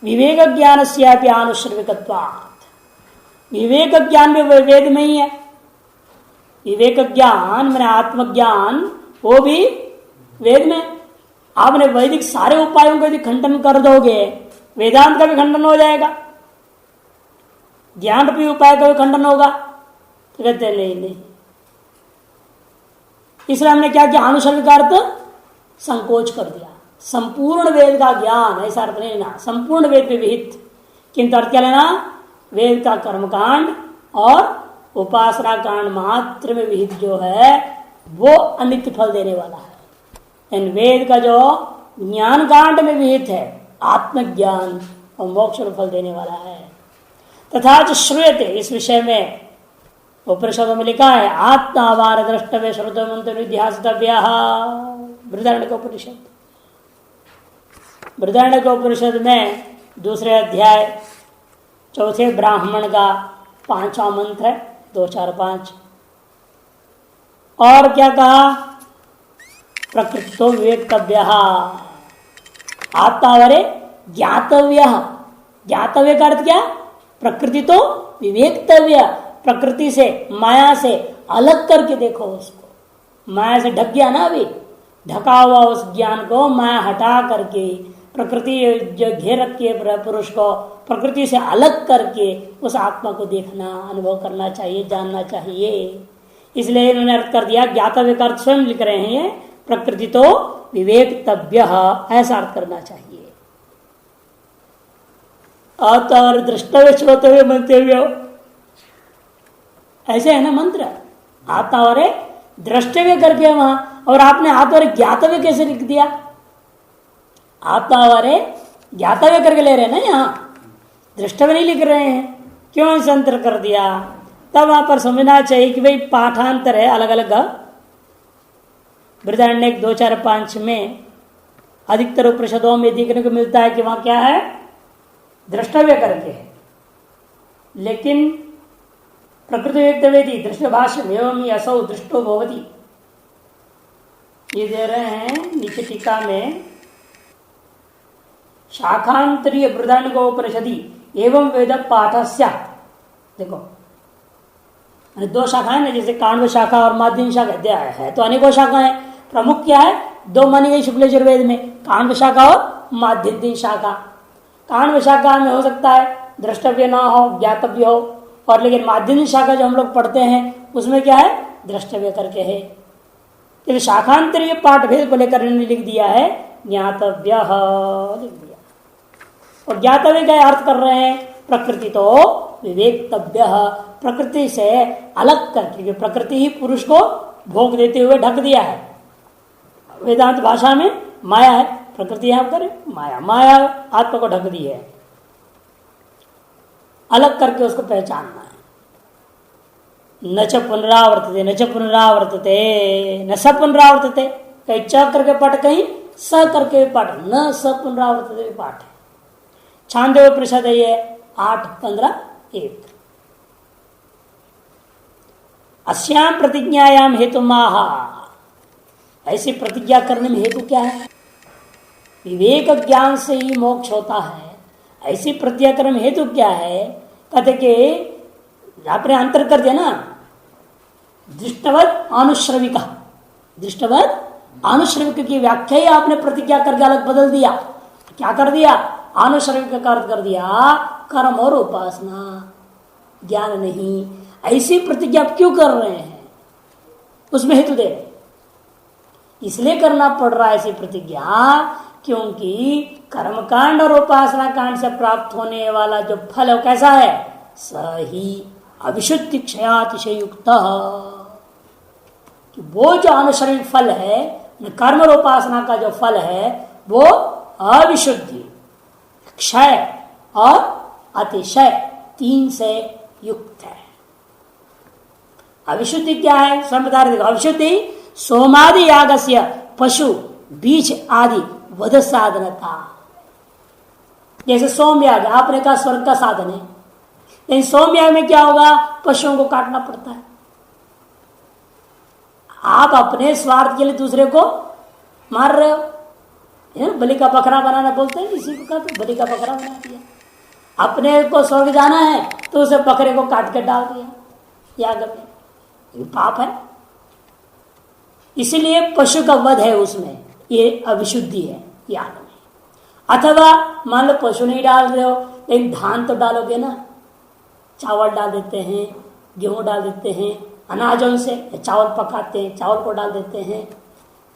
विवेक ज्ञान से आनुश्रविकत्वात्, विवेक ज्ञान भी वेद में ही है। विवेक ज्ञान मैंने आत्मज्ञान वो भी वेद में। आपने वैदिक सारे उपायों को यदि खंडन कर दोगे, वेदांत का भी खंडन हो जाएगा, ज्ञान रूपी उपाय का भी खंडन होगा। तो कहते नहीं, इसलिए हमने क्या किया, आनुषंगिक अर्थ संकोच कर दिया। संपूर्ण वेद का ज्ञान ऐसा अर्थ नहीं लेना, संपूर्ण वेद में विहित, किंतु अर्थ क्या लेना, वेद का कर्मकांड और उपासना कांड मात्र में विहित जो है वो अनित्य फल देने वाला है। इन वेद का जो ज्ञान कांड में विहित है आत्मज्ञान और मोक्ष फल देने वाला है। तथा जो श्रूयते, इस विषय में उपनिषदों में लिखा है, आत्मावार द्रष्टव्य श्रुतो मंत्र निध्यासितव्य। बृहदारण्यक उपनिषद, बृहदारण्यक उपनिषद में दूसरे अध्याय चौथे ब्राह्मण का 5वां मंत्र है, 2, 4, 5। और क्या कहा, प्रकृतो विवेक्तव्य, आत्मावरे ज्ञातव्य। ज्ञातव्य का अर्थ क्या, प्रकृति तो विवेक्तव्य, प्रकृति से माया से अलग करके देखो उसको। माया से ढक गया ना, अभी ढका हुआ उस ज्ञान को माया हटा करके, प्रकृति जो घेर रखी है पुरुष को, प्रकृति से अलग करके उस आत्मा को देखना, अनुभव करना चाहिए, जानना चाहिए। इसलिए इन्होंने अर्थ कर दिया, ज्ञातव्य का अर्थ स्वयं लिख रहे हैं, प्रकृति तो विवेक्तव्य, ऐसा अर्थ करना चाहिए। और दृष्टव्य श्रोतव्य मंतव्य, ऐसे है ना मंत्र, आत्मावरे द्रष्टव्य करके वहां, और आपने आत्मावरे ज्ञातव्य कैसे लिख दिया, आत्मावरे ज्ञातव्य करके ले रहे हैं ना, यहाँ दृष्टव्य नहीं लिख रहे हैं, क्यों संतर कर दिया। तब वहां पर समझना चाहिए कि भाई पाठांतर है अलग अलग। बृहदारण्यक 2, 4, 5 में अधिकतर उपनिषदों में देखने को मिलता है कि वहां क्या है, द्रष्टव्य करके है, लेकिन प्रकृति व्यक्तवेदी दृष्ट भाष्य एवं असौ दृष्टो भवति, ये दे रहे हैं नीचे टीका में, शाखांतरीय बृहदारण्यक उपनिषदि एवं वेद पाठस्य। देखो 2 शाखाएं ना, जैसे काण्व शाखा और माध्यम शाखा है, तो अनेकों शाखाएं, प्रमुख क्या है, 2 मानी गई शुक्ल यजुर्वेद में, काण्व शाखा और माध्यम शाखा। काण्व शाखा में हो सकता है द्रष्टव्य ना हो, ज्ञातव्य हो, और लेकिन माध्यम शाखा जो हम लोग पढ़ते हैं उसमें क्या है, द्रष्टव्य करके है। तो शाखांतरीय पाठ भेद को लेकर लिख दिया है ज्ञातव्य, लिख दिया। और ज्ञातव्य का अर्थ कर रहे हैं, प्रकृति तो विवेक्तव्य, प्रकृति से अलग करके, प्रकृति ही पुरुष को भोग देते हुए ढक दिया है। वेदांत भाषा में माया है, प्रकृति यहां पर माया, माया आत्मा को ढक दी है, अलग करके उसको पहचानना है। न च पुनरावर्तते, न च पुनरावर्तते, न स पुनरावर्तते, कहीं च करके पाठ, कहीं स करके पाठ, न स पुनरावर्तते पाठ है। छांदोग्य उपनिषद है ये 8:15-1। अस्याम प्रतिज्ञायाम हेतु माह, ऐसी प्रतिज्ञा करने में हेतु क्या है, विवेक ज्ञान से ही मोक्ष होता है, ऐसी प्रतिज्ञा करने में हेतु क्या है। कहते कि आपने अंतर कर दिया ना, दृष्टवत अनुश्रविका, दृष्टवत अनुश्रविक की व्याख्या ही आपने प्रतिज्ञा करके अलग बदल दिया। क्या कर दिया, अनुश्रविक का अर्थ कर दिया कर्म और उपासना, ज्ञान नहीं। ऐसी प्रतिज्ञा आप क्यों कर रहे हैं, उसमें हेतु दे रहे, इसलिए करना पड़ रहा है ऐसी प्रतिज्ञा, क्योंकि कर्मकांड और उपासना कांड से प्राप्त होने वाला जो फल है वो कैसा है, सही अविशुद्धि क्षयातिशय युक्त। वो जो अनुश्रविक फल है, कर्म और उपासना का जो फल है वो अविशुद्धि, क्षय और अतिशय 3 से युक्त है। अविशुद्धि क्या है, स्वयं बता रहे, अविशुद्धि सोमादि यागस्य पशु बीज आदि वध साधनता। जैसे सोमयाग आपने कहा स्वर्ग का साधन है, लेकिन सोमयाग में क्या होगा, पशुओं को काटना पड़ता है। आप अपने स्वार्थ के लिए दूसरे को मार रहे हो, बलि का बकरा बनाना बोलते हैं, इसी को कहते बलि का बकरा बना दिया। अपने को स्वर्ग जाना है तो उसे बकरे को काट के डाल दिया याग में, ये पाप है। इसलिए पशु का वध है, उसमें ये अविशुद्धि है याग में। अथवा मान लो पशु नहीं डाल रहे हो, लेकिन धान तो डालोगे ना, चावल डाल देते हैं, गेहूं डाल देते हैं, अनाजों से चावल पकाते हैं, चावल को डाल देते हैं।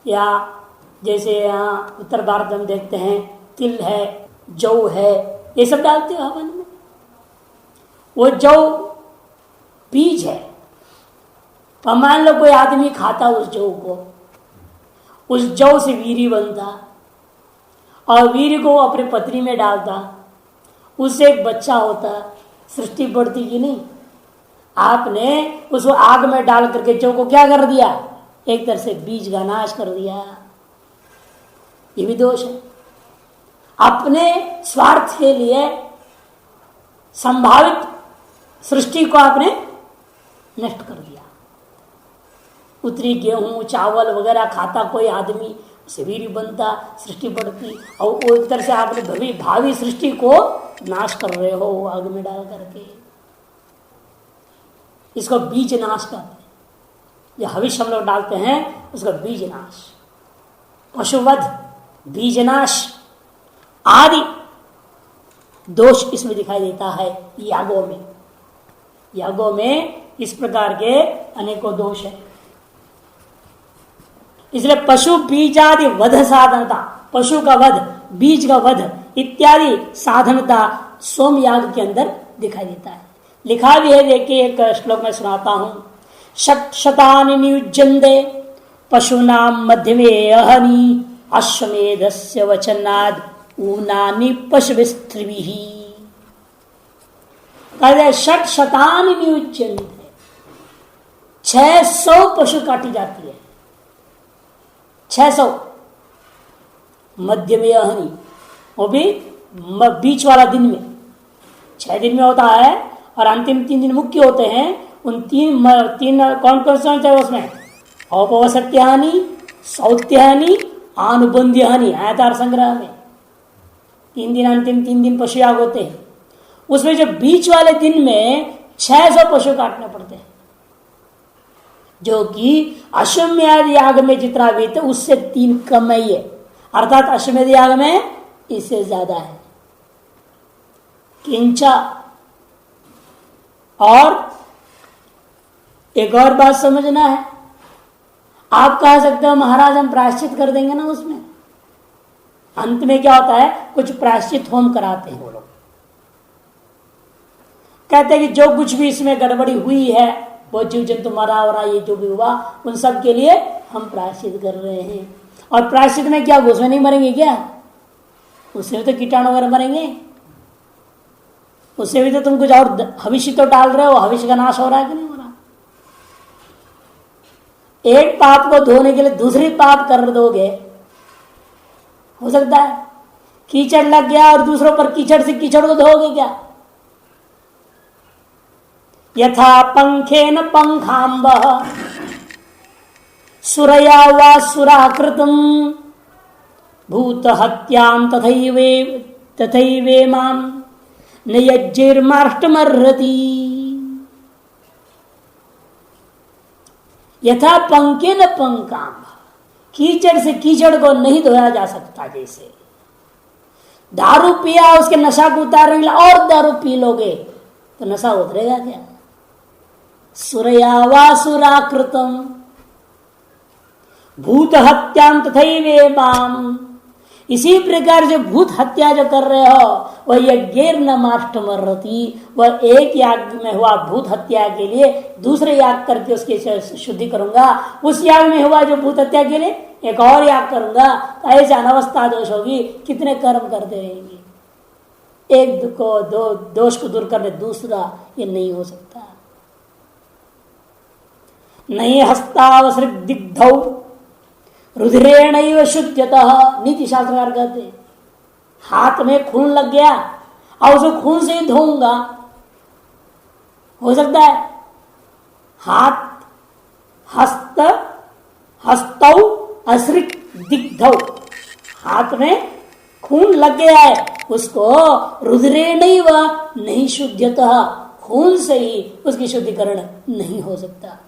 या जैसे यहाँ उत्तर भारत में देखते हैं तिल है, जौ है, ये सब डालते हो हवन में। वो जौ बीज है, और मान लो कोई आदमी खाता उस जौ को, उस जौ से वीर्य बनता, और वीर्य को अपने पत्नी में डालता, उससे एक बच्चा होता, सृष्टि बढ़ती कि नहीं। आपने उसको आग में डाल करके जौ को क्या कर दिया, एक तरह से बीज का नाश कर दिया। ये भी दोष है। अपने स्वार्थ के लिए संभावित सृष्टि को आपने नष्ट कर दिया। उतरी गेहूं चावल वगैरह खाता कोई आदमी, उससे वीर्य बनता, सृष्टि बढ़ती, और वो एक तरह से आपने भावी सृष्टि को नाश कर रहे हो आग में डाल करके। इसको बीज नाश कहते हैं। जो हविष्य हम लोग डालते हैं उसका बीज नाश, पशुवध, बीजनाश आदि दोष इसमें दिखाई देता है यागों में। यागों में इस प्रकार के अनेकों दोष है। इसलिए पशु बीजादि वध साधनता, पशु का वध, बीज का वध इत्यादि साधनता सोम याग के अंदर दिखाई देता है। लिखा भी है, देखिए एक श्लोक में सुनाता हूं। शतानि नियुज्यन्ते पशूनाम मध्यमे अहनि अश्वमेधस्य वचनाद ऊनानि पशुभिस्त्रिभिः। कहते 600 नियुज्यन्ते, 600 पशु काटी जाती है, 600 मध्य में अहनी, वो भी बीच वाला दिन में, 6 दिन में होता है, और अंतिम 3 दिन मुख्य होते हैं। उन तीन कौन कौन से होते हैं उसमें, औपवसत्यानि, सौत्यानि, आनुबंध्यानि, आयतार संग्रह में 3 दिन, अंतिम 3 दिन पशु याग होते हैं। उसमें जो बीच वाले दिन में 600 पशु काटने पड़ते हैं, जो कि अश्वमेध याग में जितना भी थे उससे 3 कम ही है, अर्थात अश्वमेध याग में इससे ज्यादा है। किंचा, और एक और बात समझना है, आप कह सकते हो महाराज हम प्रायश्चित कर देंगे ना, उसमें अंत में क्या होता है, कुछ प्रायश्चित होम कराते हैं वो लोग, कहते हैं कि जो कुछ भी इसमें गड़बड़ी हुई है, वो जीव जंतु मरा हो रहा, ये जो भी हुआ, उन सब के लिए हम प्रायश्चित कर रहे हैं। और प्रायश्चित में क्या उसमें नहीं मरेंगे क्या, उससे भी तो कीटाणु वगैरह मरेंगे, उससे भी तो तुम कुछ और भविष्य तो डाल रहे हो, भविष्य का नाश हो रहा है कि नहीं हो रहा। एक पाप को धोने के लिए दूसरी पाप कर दोगे, हो सकता है कीचड़ लग गया और दूसरों पर कीचड़ से कीचड़ को धोगे क्या। यथा पंखेन पंखांब सुरया वा सुराकृतम भूत हत्यां तथैवे माम नयज्जिर्माष्टमर्हति। यथा पंखे न पंकाम, कीचड़ से कीचड़ को नहीं धोया जा सकता। जैसे दारू पिया, उसके नशा को उतारने के लिए और दारू पी लोगे तो नशा उतरेगा क्या। सुरयावासुराकृतम भूत हत्यां तथैवेमाम, इसी प्रकार जो भूत हत्या जो कर रहे हो वह यज्ञेर न माष्टमर्हति, वह एक याग में हुआ भूत हत्या के लिए दूसरे याग करके उसकी शुद्धि करूंगा, उस याग में हुआ जो भूत हत्या के लिए एक और याग करूंगा, तो ऐसे अनवस्था दोष होगी। कितने कर्म करते रहेंगे, एक को दो दोष को दूर करने दूसरा, ये नहीं हो सकता। नहीं हस्तावसृग्धौ रुधिरेण शुद्धतः, नीति शास्त्रकार कहते हैं हाथ में खून लग गया और उसको खून से ही धोऊंगा, हो सकता है। हाथ हस्तौ असृक दिग्धौ, हाथ में खून लग गया है, उसको रुद्रे नहीं व नहीं शुद्धतः, खून से ही उसकी शुद्धिकरण नहीं हो सकता।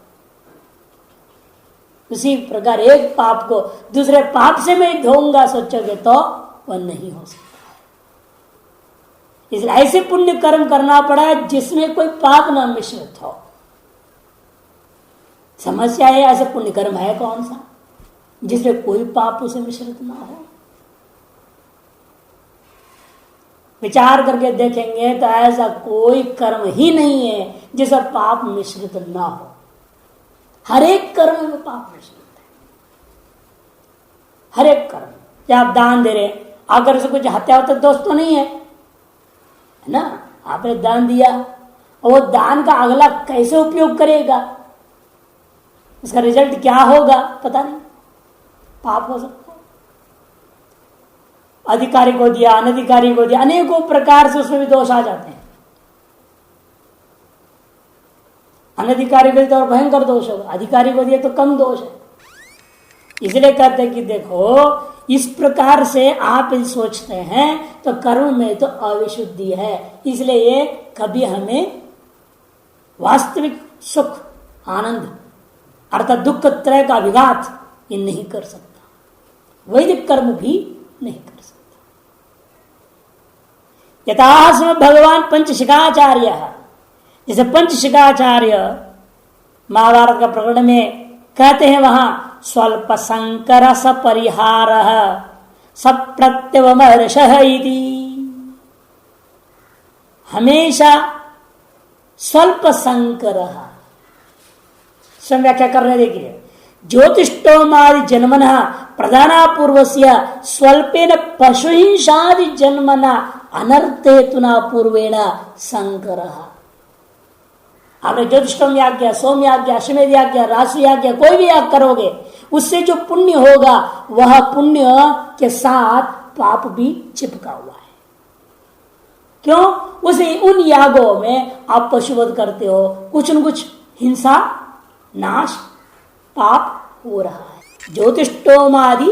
उसी प्रकार एक पाप को दूसरे पाप से मैं धोऊंगा सोचोगे तो वह नहीं हो सकता। इसलिए ऐसे पुण्य कर्म करना पड़ा जिसमें कोई पाप न मिश्रित हो। समस्या है ऐसे पुण्य कर्म है कौन सा जिसमें कोई पाप उसे मिश्रित ना हो। विचार करके देखेंगे तो ऐसा कोई कर्म ही नहीं है जिसमें पाप मिश्रित ना हो। हर एक कर्म में पाप मिश्रित है। हर एक कर्म, क्या आप दान दे रहे, अगर से कुछ हत्या होता दोष तो नहीं है ना। आपने दान दिया और वो दान का अगला कैसे उपयोग करेगा, इसका रिजल्ट क्या होगा पता नहीं, पाप हो सकता है। अधिकारी को दिया, अनधिकारी को दिया, अनेकों प्रकार से उसमें भी दोष आ जाते हैं। अनधिकारी को तो भयंकर दोष होगा, अधिकारी को दिया तो कम दोष है। इसलिए कहते हैं कि देखो इस प्रकार से आप सोचते हैं तो कर्म में तो अविशुद्धि है, इसलिए ये कभी हमें वास्तविक सुख आनंद अर्थात दुख त्रय का विघात ये नहीं कर सकता। वैदिक कर्म भी नहीं कर सकता। यथास्म भगवान पंचशिखाचार्य, जैसे पंचशिखाचार्य महाभारत का प्रकरण में कहते हैं वहां स्वल्प संकर सपरिहार सप्रत्यवमर्ष हमेशा स्वल्प संकर व्याख्या करने देखिए। ज्योतिष्टोमादि जन्मन प्रधाना पूर्वस्य स्वल्पेन पशुहिंसादि जन्मना अनर्थेतुना पूर्वेण संकर। आपने ज्योतिष्टोम याग किया, सोम याग किया, अश्वमेध याग किया, रासु याग किया, कोई भी याग करोगे उससे जो पुण्य होगा वह पुण्य के साथ पाप भी चिपका हुआ है। क्यों? उसे उन यागों में आप पशुवध करते हो, कुछ न कुछ हिंसा नाश पाप हो रहा है। ज्योतिष्टोमादि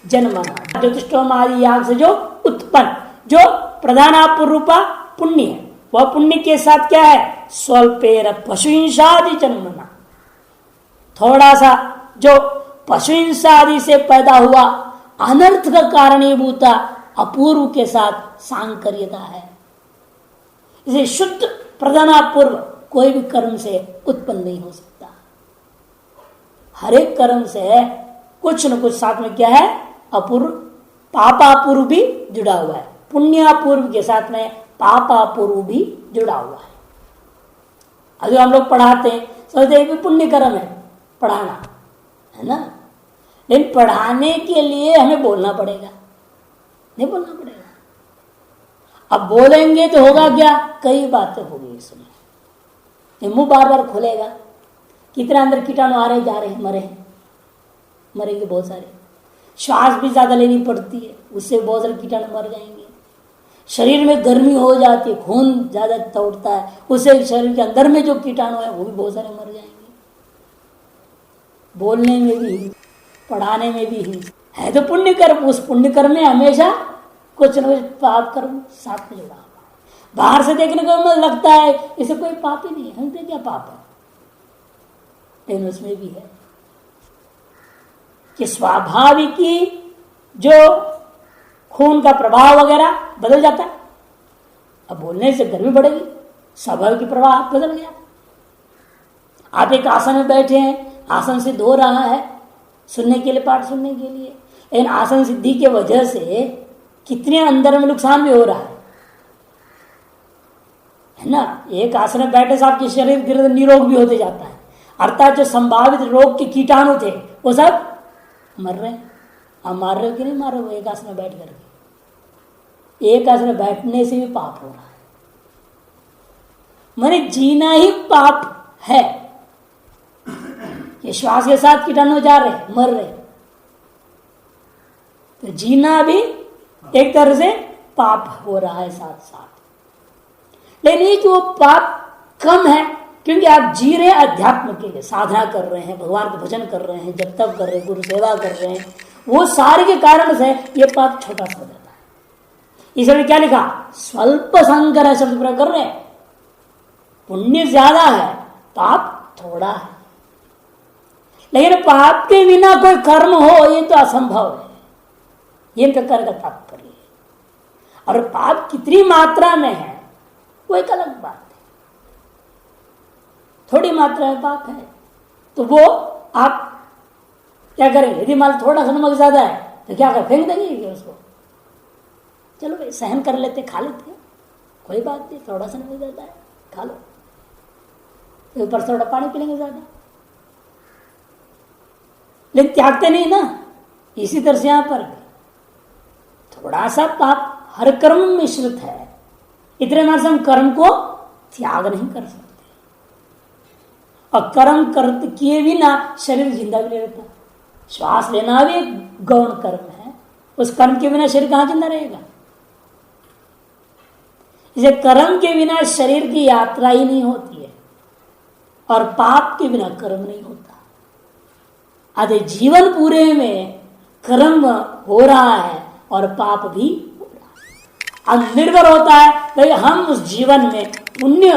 जन्मना, ज्योतिष्टोमादि याग से जो उत्पन्न जो प्रधानापूर्वरूपा पुण्य है, वह पुण्य के साथ क्या है? स्वल्पेर पशुहिंसादि जन्मना, थोड़ा सा जो पशुहिंसादि से पैदा हुआ अनर्थ का कारणीभूता अपूर्व के साथ सांकर्यता है। इसे शुद्ध प्रधानापूर्व कोई भी कर्म से उत्पन्न नहीं हो सकता। हर एक कर्म से कुछ न कुछ साथ में क्या है? अपूर्व पापापूर्व भी जुड़ा हुआ है। पुण्यापूर्व के साथ में पापापूर्व भी जुड़ा हुआ है। अभी हम लोग पढ़ाते हैं, सोचते हैं कि पुण्य कर्म है पढ़ाना, है ना, लेकिन पढ़ाने के लिए हमें बोलना पड़ेगा, नहीं बोलना पड़ेगा। अब बोलेंगे तो होगा क्या? कई बातें होगी इसमें, मुंह बार बार खुलेगा, कितना अंदर कीटाणु आ रहे जा रहे हैं, मरेंगे बहुत सारे। श्वास भी ज्यादा लेनी पड़ती है, उससे बहुत सारे कीटाणु मर जाएंगे। शरीर में गर्मी हो जाती है, खून ज्यादा दौड़ता है, उससे शरीर के अंदर में जो कीटाणु है वो भी बहुत सारे मर जाएंगे। बोलने में भी पढ़ाने में भी है तो पुण्य कर्म। उस पुण्य कर्म में हमेशा कुछ न कुछ पाप कर्म साथ में जुड़ा हुआ है। बाहर से देखने को लगता है इसे कोई पाप ही नहीं है, हम पे क्या पाप है, लेकिन उसमें भी है कि स्वाभाविकी जो खून का प्रभाव वगैरह बदल जाता है। अब बोलने से गर्मी बढ़ेगी, स्वाभाविक प्रभाव बदल गया। आप एक आसन में बैठे हैं, आसन सिद्ध हो रहा है सुनने के लिए, पाठ सुनने के लिए, लेकिन आसन सिद्धि के वजह से कितने अंदर में नुकसान भी हो रहा है ना। एक आसन में बैठे से आपके शरीर धीरे धीरे निरोग भी होते जाता है, अर्थात जो संभावित रोग के कीटाणु थे वो सब मर रहे हैं। आप मार रहे हो कि नहीं मार रहे हो? एक आसन में बैठ करके, एक आसन में बैठने से भी पाप हो रहा है। माने जीना ही पाप है। ये श्वास के साथ कीटाणु जा रहे, मर रहे, तो जीना भी एक तरह से पाप हो रहा है साथ साथ। लेकिन ये जो पाप कम है क्योंकि आप जी रहे अध्यात्म के लिए, साधना कर रहे हैं, भगवान का भजन कर रहे हैं, जप तप कर रहे हैं, गुरु सेवा कर रहे हैं, वो सारे के कारण से ये पाप छोटा सा हो जाता है। इसलिए क्या लिखा, स्वल्प संकर शब्द प्रयोग कर रहे हैं। पुण्य ज्यादा है, पाप थोड़ा है। लेकिन पाप के बिना कोई कर्म हो ये तो असंभव है, ये प्रकार का तात्पर्य है। और पाप कितनी मात्रा में है वो एक अलग बात है। थोड़ी मात्रा में पाप है तो वो आप क्या करेंगे, यदि मान थोड़ा सा नमक ज्यादा है तो क्या कर, फेंक देंगे क्या उसको? चलो भाई सहन कर लेते, खा लेते, कोई बात नहीं, थोड़ा सा नमक ज्यादा है खा लो, ऊपर से थोड़ा पानी पी लेंगे ज्यादा, लेकिन त्यागते नहीं ना। इसी तरह से यहां पर थोड़ा सा पाप हर कर्म में मिश्रित है, इतने मात्र से हम कर्म को त्याग नहीं कर सकते। और कर्म कर किए बिना शरीर जिंदा भी नहीं रहता। श्वास लेना भी एक गौण कर्म है, उस कर्म के बिना शरीर कहां जिंदा रहेगा? इसे कर्म के बिना शरीर की यात्रा ही नहीं होती है, और पाप के बिना कर्म नहीं होता। आधे जीवन पूरे में कर्म हो रहा है और पाप भी हो रहा है। अब निर्भर होता है भाई हम उस जीवन में पुण्य,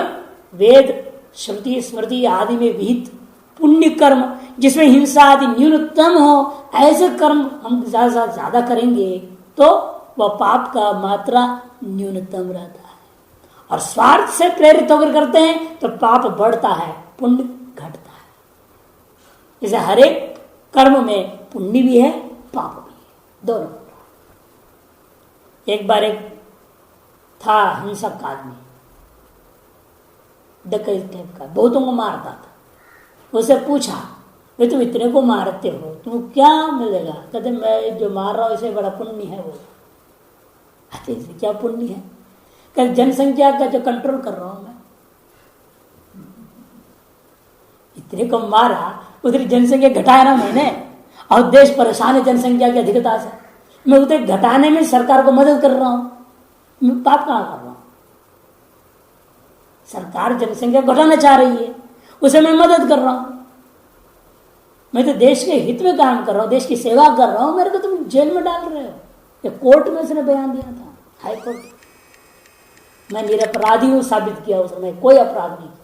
वेद श्रुति स्मृति आदि में विहित पुण्य कर्म जिसमें हिंसा आदि न्यूनतम हो, ऐसे कर्म हम ज्यादा से ज्यादा करेंगे तो वह पाप का मात्रा न्यूनतम रहता है। और स्वार्थ से प्रेरित होकर करते हैं तो पाप बढ़ता है, पुण्य घटता है। इसे हर एक कर्म में पुण्य भी है, पाप भी है, दोनों। एक बार एक था हिंसक आदमी, डकैत टाइप का, बहुतों को मारता था। उसे पूछा वे तुम इतने को मारते हो, तुम क्या मिलेगा? कहते मैं जो मार रहा हूं इसे बड़ा पुण्य है। वो इसे क्या पुण्य है? कहते जनसंख्या का जो कंट्रोल कर रहा हूं मैं, इतने को मारा, उधर जनसंख्या घटाया ना मैंने, और देश परेशान है जनसंख्या की अधिकता से, मैं उधर घटाने में सरकार को मदद कर रहा हूं, मैं पाप कहां कर रहा हूं? सरकार जनसंख्या घटाना चाह रही है, उसे मैं मदद कर रहा हूं। मैं तो देश के हित में काम कर रहा हूं, देश की सेवा कर रहा हूं, मेरे को तुम जेल में डाल रहे हो। ये कोर्ट में उसने बयान दिया था, हाई कोर्ट। मैं निरपराधी हूं साबित किया, उसने कोई अपराध नहीं किया।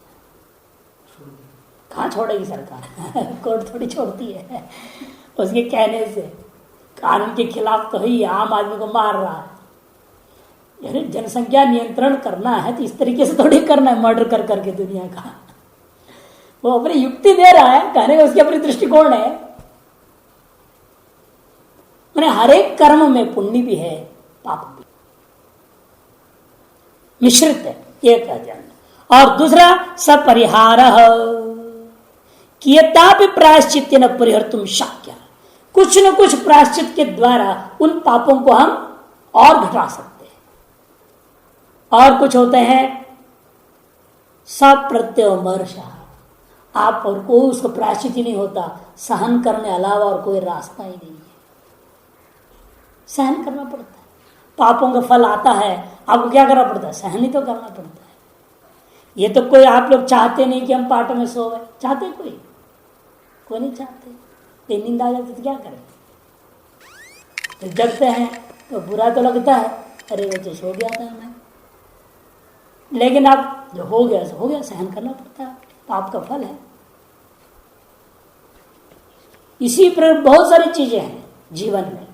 कहां छोड़ेगी सरकार? कोर्ट थोड़ी छोड़ती है उसके कहने से। कानून के खिलाफ तो ही आम आदमी को मार रहा है। यानी जनसंख्या नियंत्रण करना है तो इस तरीके से थोड़ी करना है, मर्डर कर करके दुनिया का। वो अपनी युक्ति दे रहा है, कहने का उसकी अपनी दृष्टिकोण है। मैंने हर एक कर्म में पुण्य भी है, पाप भी मिश्रित है, एक अध्ययन। और दूसरा सपरिहार कियतापि प्रायश्चित्य न परिहर्तुम शक्य। कुछ न कुछ प्रायश्चित के द्वारा उन पापों को हम और घटा सकते हैं। और कुछ होते हैं सप्रत्यमर्श, आप और कोई उसको प्रायश्चित ही नहीं होता, सहन करने अलावा और कोई रास्ता ही नहीं है। सहन करना पड़ता है, पापों का फल आता है, आपको क्या करना पड़ता है? सहन ही तो करना पड़ता है। ये तो कोई आप लोग चाहते नहीं कि हम पाठ में सोए, चाहते कोई नहीं चाहते। ये नींद आ जाती तो क्या करें? तो जगते हैं तो बुरा तो लगता है, अरे बच्चे सो गया था मैं, लेकिन अब जो हो गया सो हो गया, सहन करना पड़ता है, पाप का फल है। इसी पर बहुत सारी चीजें हैं जीवन में,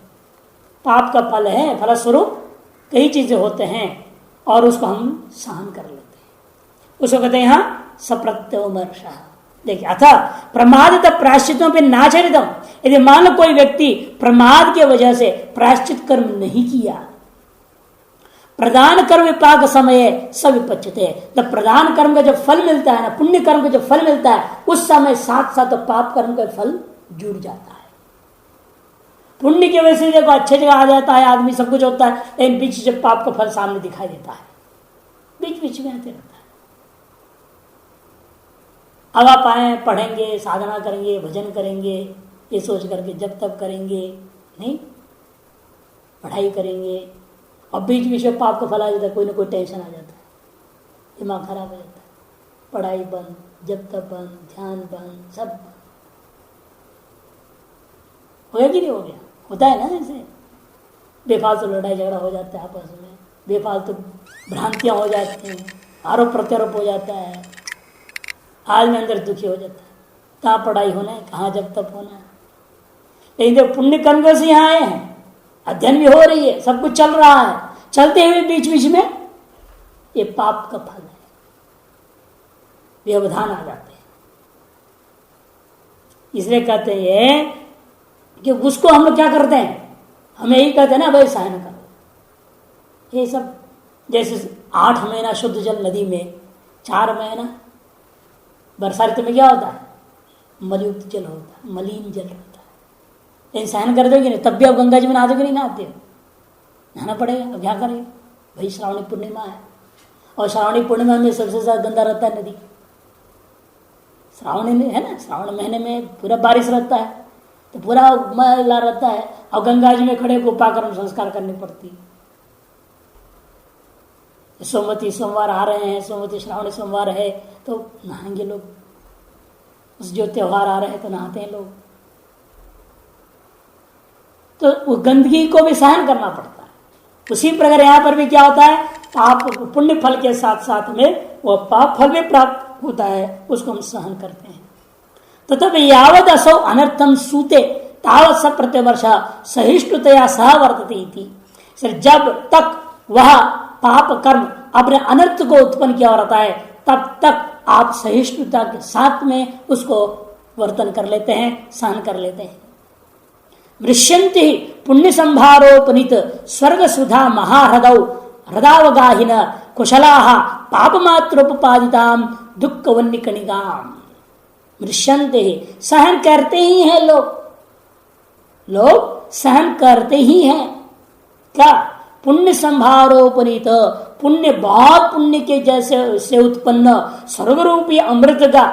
पाप का फल है, फलस्वरूप कई चीजें होते हैं और उसको हम सहन कर लेते हैं। उसको कहते हैं यहां सप्रत्यमर्श। देखिए अथा प्रमादित प्रायश्चितों पर नाचरितम, यदि मान लो कोई व्यक्ति प्रमाद के वजह से प्रायश्चित कर्म नहीं किया, प्रदान कर्म विपाक समय सब विपच्यते, जब प्रदान कर्म का जो फल मिलता है ना, पुण्य कर्म का जो फल मिलता है, उस समय साथ साथ तो पाप कर्म का फल जुड़ जाता है। पुण्य की वजह से देखो अच्छे जगह आ जाता है आदमी, सब कुछ होता है, लेकिन बीच जब पाप का फल सामने दिखाई देता है, बीच बीच में आते रहता है। अब आप आए, पढ़ेंगे, साधना करेंगे, भजन करेंगे, ये सोच करके जब तक करेंगे नहीं, पढ़ाई करेंगे, और बीच बीच में पाप का फल आ जाता है, कोई ना कोई टेंशन आ जाता है, दिमाग खराब हो जाता है, पढ़ाई बंद, जब तक बंद, ध्यान बंद, सब बंद। हो गया कि नहीं हो गया? होता है ना, जैसे बेफालतू लड़ाई झगड़ा हो जाता है आपस में, बेफालतू भ्रांतियां हो जाती हैं, आरोप प्रत्यारोप हो जाता है, आदमी अंदर दुखी हो जाता है। कहाँ पढ़ाई होना है, कहाँ जब तक होना है। लेकिन जब पुण्य कर्म से यहाँ आए हैं, अध्ययन भी हो रही है, सब कुछ चल रहा है, चलते हुए बीच बीच में ये पाप का फल है, व्यवधान आ जाते हैं। इसलिए कहते हैं कि उसको हम लोग क्या करते हैं, हमें यही कहते हैं ना भाई सहन करो। ये सब जैसे 8 महीना शुद्ध जल नदी में, 4 महीना वर्षा ऋतु में क्या होता है, मलयुक्त जल होता है, मलिन जल होता है। लेकिन सहन कर दोगे नहीं, तब भी आप गंगा जी में नहाते नहीं, नहाते हो, नहाना पड़ेगा। अब क्या करेंगे भाई, श्रावणी पूर्णिमा है, और श्रावणी पूर्णिमा में सबसे ज्यादा गंदा रहता है नदी। श्रावणी में है ना, श्रावण महीने में पूरा बारिश रहता है, तो पूरा मैला रहता है, और गंगा जी में खड़े को उपाकर्म संस्कार करनी पड़ती है। सोमवती सोमवार आ रहे हैं, सोमवती श्रावणी सोमवार है तो नहाएंगे लोग, उस जो त्योहार आ रहे हैं तो नहाते हैं लोग। तो वो गंदगी को भी सहन करना पड़ता है। उसी प्रकार यहाँ पर भी क्या होता है, पाप पुण्य फल के साथ साथ में वो पाप फल भी प्राप्त होता है, उसको हम सहन करते हैं। तो तब यावद असौ अनर्थम सूते तावत स प्रतिवर्ष सहिष्णुतया सह वर्तते। जब तक वह पाप कर्म अपने अनर्थ को उत्पन्न किया रहता है, तब तक आप सहिष्णुता के साथ में उसको वर्तन कर लेते हैं, सहन कर लेते हैं। मृष्यन्ति पुण्य संभारोपनीत स्वर्ग सुधा महाहृदौ हृदावगाहिन कुशलाः पापमात्रोपपादिताम दुख वन्यकणिकाम। मृष्यन्ते सहन करते ही हैं लोग सहन करते ही हैं। क्या? पुण्य संभारोपनीत, पुण्य बहुत पुण्य के जैसे से उत्पन्न स्वर्गरूपी अमृत का,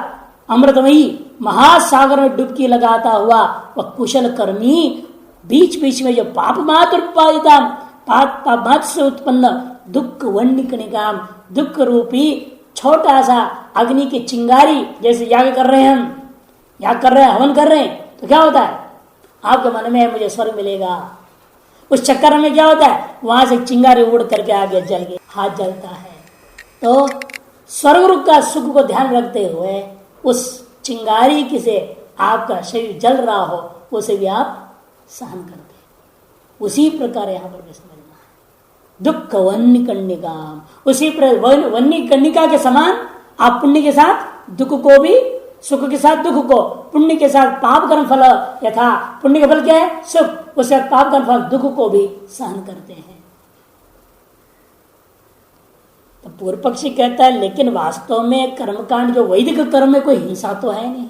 अमृतमयी महासागर में डुबकी लगाता हुआ वह कुशल कर्मी बीच बीच में जो पाप मात्र उत्पादिता, पाप मात्र से उत्पन्न दुख वन्यकणिकाम, दुख रूपी छोटा सा अग्नि की चिंगारी, जैसे याग कर रहे हैं हम, याग कर रहे हैं, हवन कर रहे हैं, तो क्या होता है आपके मन में मुझे स्वर्ग मिलेगा। उस चक्कर में क्या होता है, वहां से चिंगारी उड़ करके आगे जल के हाथ जलता है। तो स्वर्ग का सुख को ध्यान रखते हुए उस चिंगारी की से आपका शरीर जल रहा हो, उसे भी आप सहन करते। उसी प्रकार यहां पर भी समझना है, दुख वन्य कन्निका, उसी प्रकार वन्य कन्निका के समान आप पुण्य के साथ दुख को भी, सुख के साथ दुख को, पुण्य के साथ पाप कर्म फल, यथा पुण्य का फल क्या है सुख, उससे पाप कर्म फल दुख को भी सहन करते हैं। तो पूर्व पक्षी कहता है लेकिन वास्तव में कर्मकांड जो वैदिक कर्म में कोई हिंसा तो है नहीं,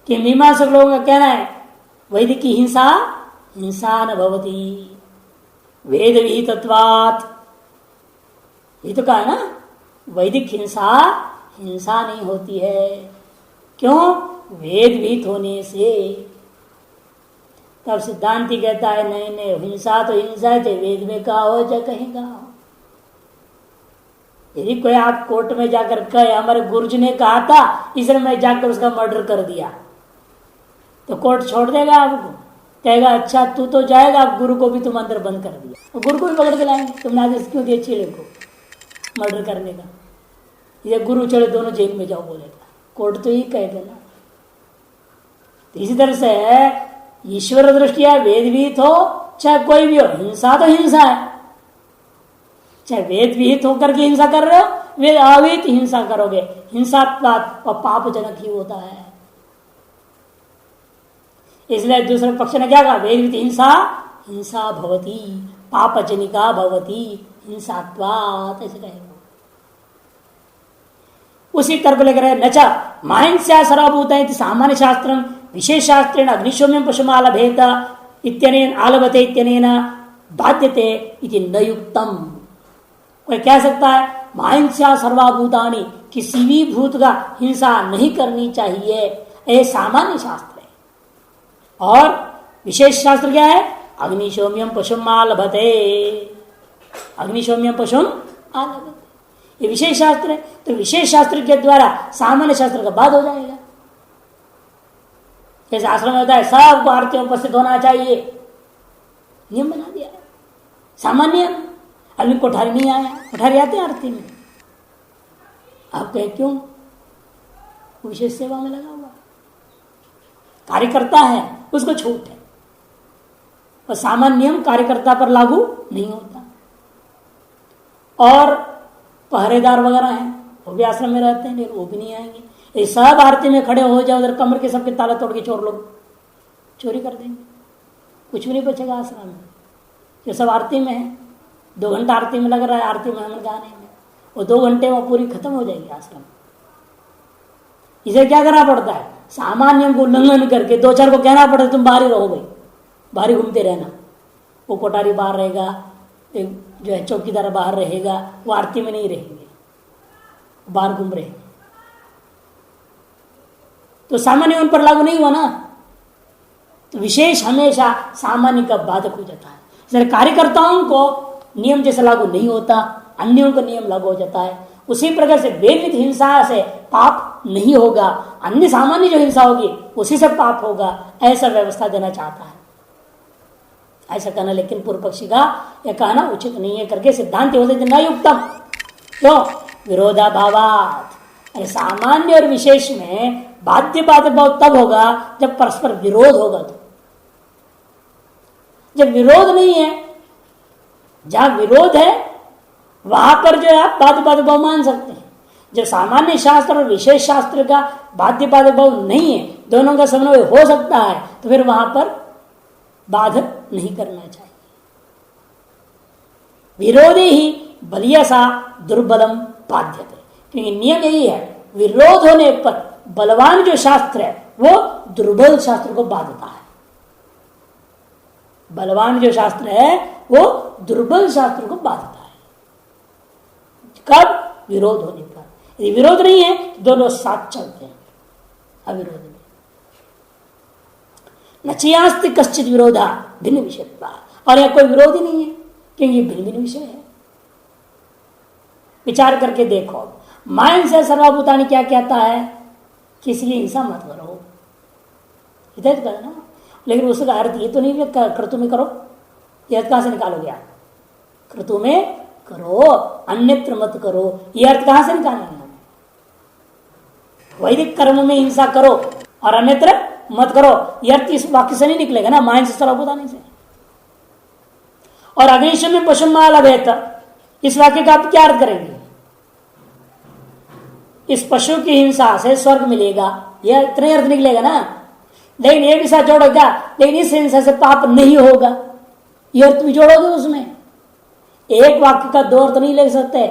कि मीमांसक लोगों का कहना है वैदिक की हिंसा हिंसा न भवती वेद विहितत्वात्, ये तो कहा ना, वैदिक हिंसा हिंसा नहीं होती है। क्यों? वेद विहित होने से। तब सिद्धांति कहता है नहीं नहीं, हिंसा तो हिंसा है, चाहे वेद में कहा हो चाहे कहीं कहा हो। यदि कोई आप कोर्ट में जाकर कहे हमारे गुरुजी ने कहा था इसलिए मैं जाकर उसका मर्डर कर दिया, तो कोर्ट छोड़ देगा आपको, कहेगा अच्छा तू तो जाएगा, आप गुरु को भी तुम अंदर बंद कर दिया, और गुरु को भी पकड़ के लाएंगे, तुमने आदेश क्यों दिया चेले को मर्डर करने का, ये गुरु चले दोनों जेल में जाओ बोलेगा, कोर्ट तो यही कहेगा ना। तो इसी तरह से ईश्वर दृष्टिया वेद विहित हो चाहे कोई भी हो, हिंसा तो हिंसा है। चाहे वेद विहित होकर के हिंसा कर रहे हो, वेद अविहित हिंसा करोगे, हिंसा और पापजनक ही होता है। इसलिए दूसरे पक्ष ने क्या कहा, वेद विहित हिंसा हिंसा भवती पापजनिका भवती हिंसात्वात्, ऐसे कहेगा। उसी तर्क लेकर नचा माहिंसा सर्वभूत सामान्य शास्त्र विशेष शास्त्रेण अग्निशोम्यम पशुमालभेत इत्यनेन आलभते इत्यनेन बाध्यते इति न युक्तम। कोई कह सकता है माहिंसा सर्वभूतानि, किसी भी भूत का हिंसा नहीं करनी चाहिए, यह सामान्य शास्त्र है। और विशेष शास्त्र क्या है, अग्निशोम्यम पशुमालभते, अग्निशोम्यम पशुम आलभते, ये विशेष शास्त्र है। तो विशेष शास्त्र के द्वारा सामान्य शास्त्र का बाद हो जाएगा। जैसे आश्रम में होता है सबको आरती में उपस्थित होना चाहिए, नियम बना दिया है, सामान्य। अभी कोठारी नहीं आया, कोठारी आते आरती में, आप कहे क्यों? विशेष सेवा में लगा हुआ कार्यकर्ता है, उसको छूट है। और सामान्य नियम कार्यकर्ता पर लागू नहीं होता। और पहरेदार वगैरह हैं, वो भी आश्रम में रहते हैं, लेकिन वो भी नहीं आएंगे। ये सब आरती में खड़े हो जाए, उधर कमर के सबके ताला तोड़ के चोर लोग चोरी कर देंगे, कुछ भी नहीं बचेगा आश्रम में। ये सब आरती में है, 2 घंटा आरती में लग रहा है, आरती में हमें गाने में, वो 2 घंटे में पूरी खत्म हो जाएगी आश्रम। इसे क्या करना पड़ता है? सामान्य को उल्लंघन करके 2-4 को कहना पड़ता है तुम बाहर ही रहो भाई, बाहर ही घूमते रहना। वो कोठारी बाहर रहेगा, एक जो है चौकीदार बाहर रहेगा, वो आरती में नहीं रहेंगे, बाहर घूम रहे। तो सामान्य उन पर लागू नहीं हुआ ना, तो विशेष हमेशा सामान्य का बाधक हो जाता है। इसलिए कार्यकर्ताओं को नियम जैसा लागू नहीं होता, अन्यों को नियम लागू हो जाता है। उसी प्रकार से वेदवित हिंसा से पाप नहीं होगा, अन्य सामान्य जो हिंसा होगी उसी से पाप होगा, ऐसा व्यवस्था देना चाहता है। ऐसा कहना लेकिन पूर्व पक्षी का यह कहना उचित नहीं है करके सिद्धांत बोलते थे न युक्तम। क्यों? विरोधाभावात। सामान्य और विशेष में बाध्य बाधक भाव तब होगा जब परस्पर विरोध होगा। तो जब विरोध नहीं है, जहां विरोध है वहां पर जो है आप बाध्य बाधक भाव मान सकते हैं। जब सामान्य शास्त्र और विशेष शास्त्र का बाध्य बाधक भाव नहीं है, दोनों का समन्वय हो सकता है, तो फिर वहां पर बाधक नहीं करना चाहिए। विरोधी ही बलियसा दुर्बलम बाध्यते, क्योंकि नियम यही है, विरोध होने पर बलवान जो शास्त्र है वो दुर्बल शास्त्र को बाधता है। बलवान जो शास्त्र है वो दुर्बल शास्त्र को बाधता है। कब? विरोध होने पर। यदि विरोध नहीं है तो दोनों साथ चलते हैं अविरोध में। नचियास्ति कश्चित विरोधा भिन्न विषयत्वा, और यह कोई विरोध ही नहीं है क्योंकि भिन्न भिन्न विषय है। विचार करके देखो, मायन से सर्वभूतानि क्या कहता है? किसी की हिंसा मत करो, इधर करना। लेकिन उसका अर्थ ये तो नहीं है क्रतु में करो, यह कहां से निकालोगे आप? क्रतु में करो, अन्यत्र मत करो, यह अर्थ कहां से निकालेंगे? वैदिक कर्म में हिंसा करो और अन्यत्र मत करो, यह अर्थ इस वाक्य से नहीं निकलेगा ना, मायन से सर्वभूतानि से। और अग्निशम में पशु माला बेहतर, इस वाक्य का आप क्या अर्थ करेंगे? इस पशु की हिंसा से स्वर्ग मिलेगा, यह इतने अर्थ निकलेगा ना। लेकिन ये भी साथ जोड़ेगा, लेकिन इस हिंसा से पाप नहीं होगा, यह अर्थ भी जोड़ोगे उसमें। एक वाक्य का 2 अर्थ नहीं ले सकते।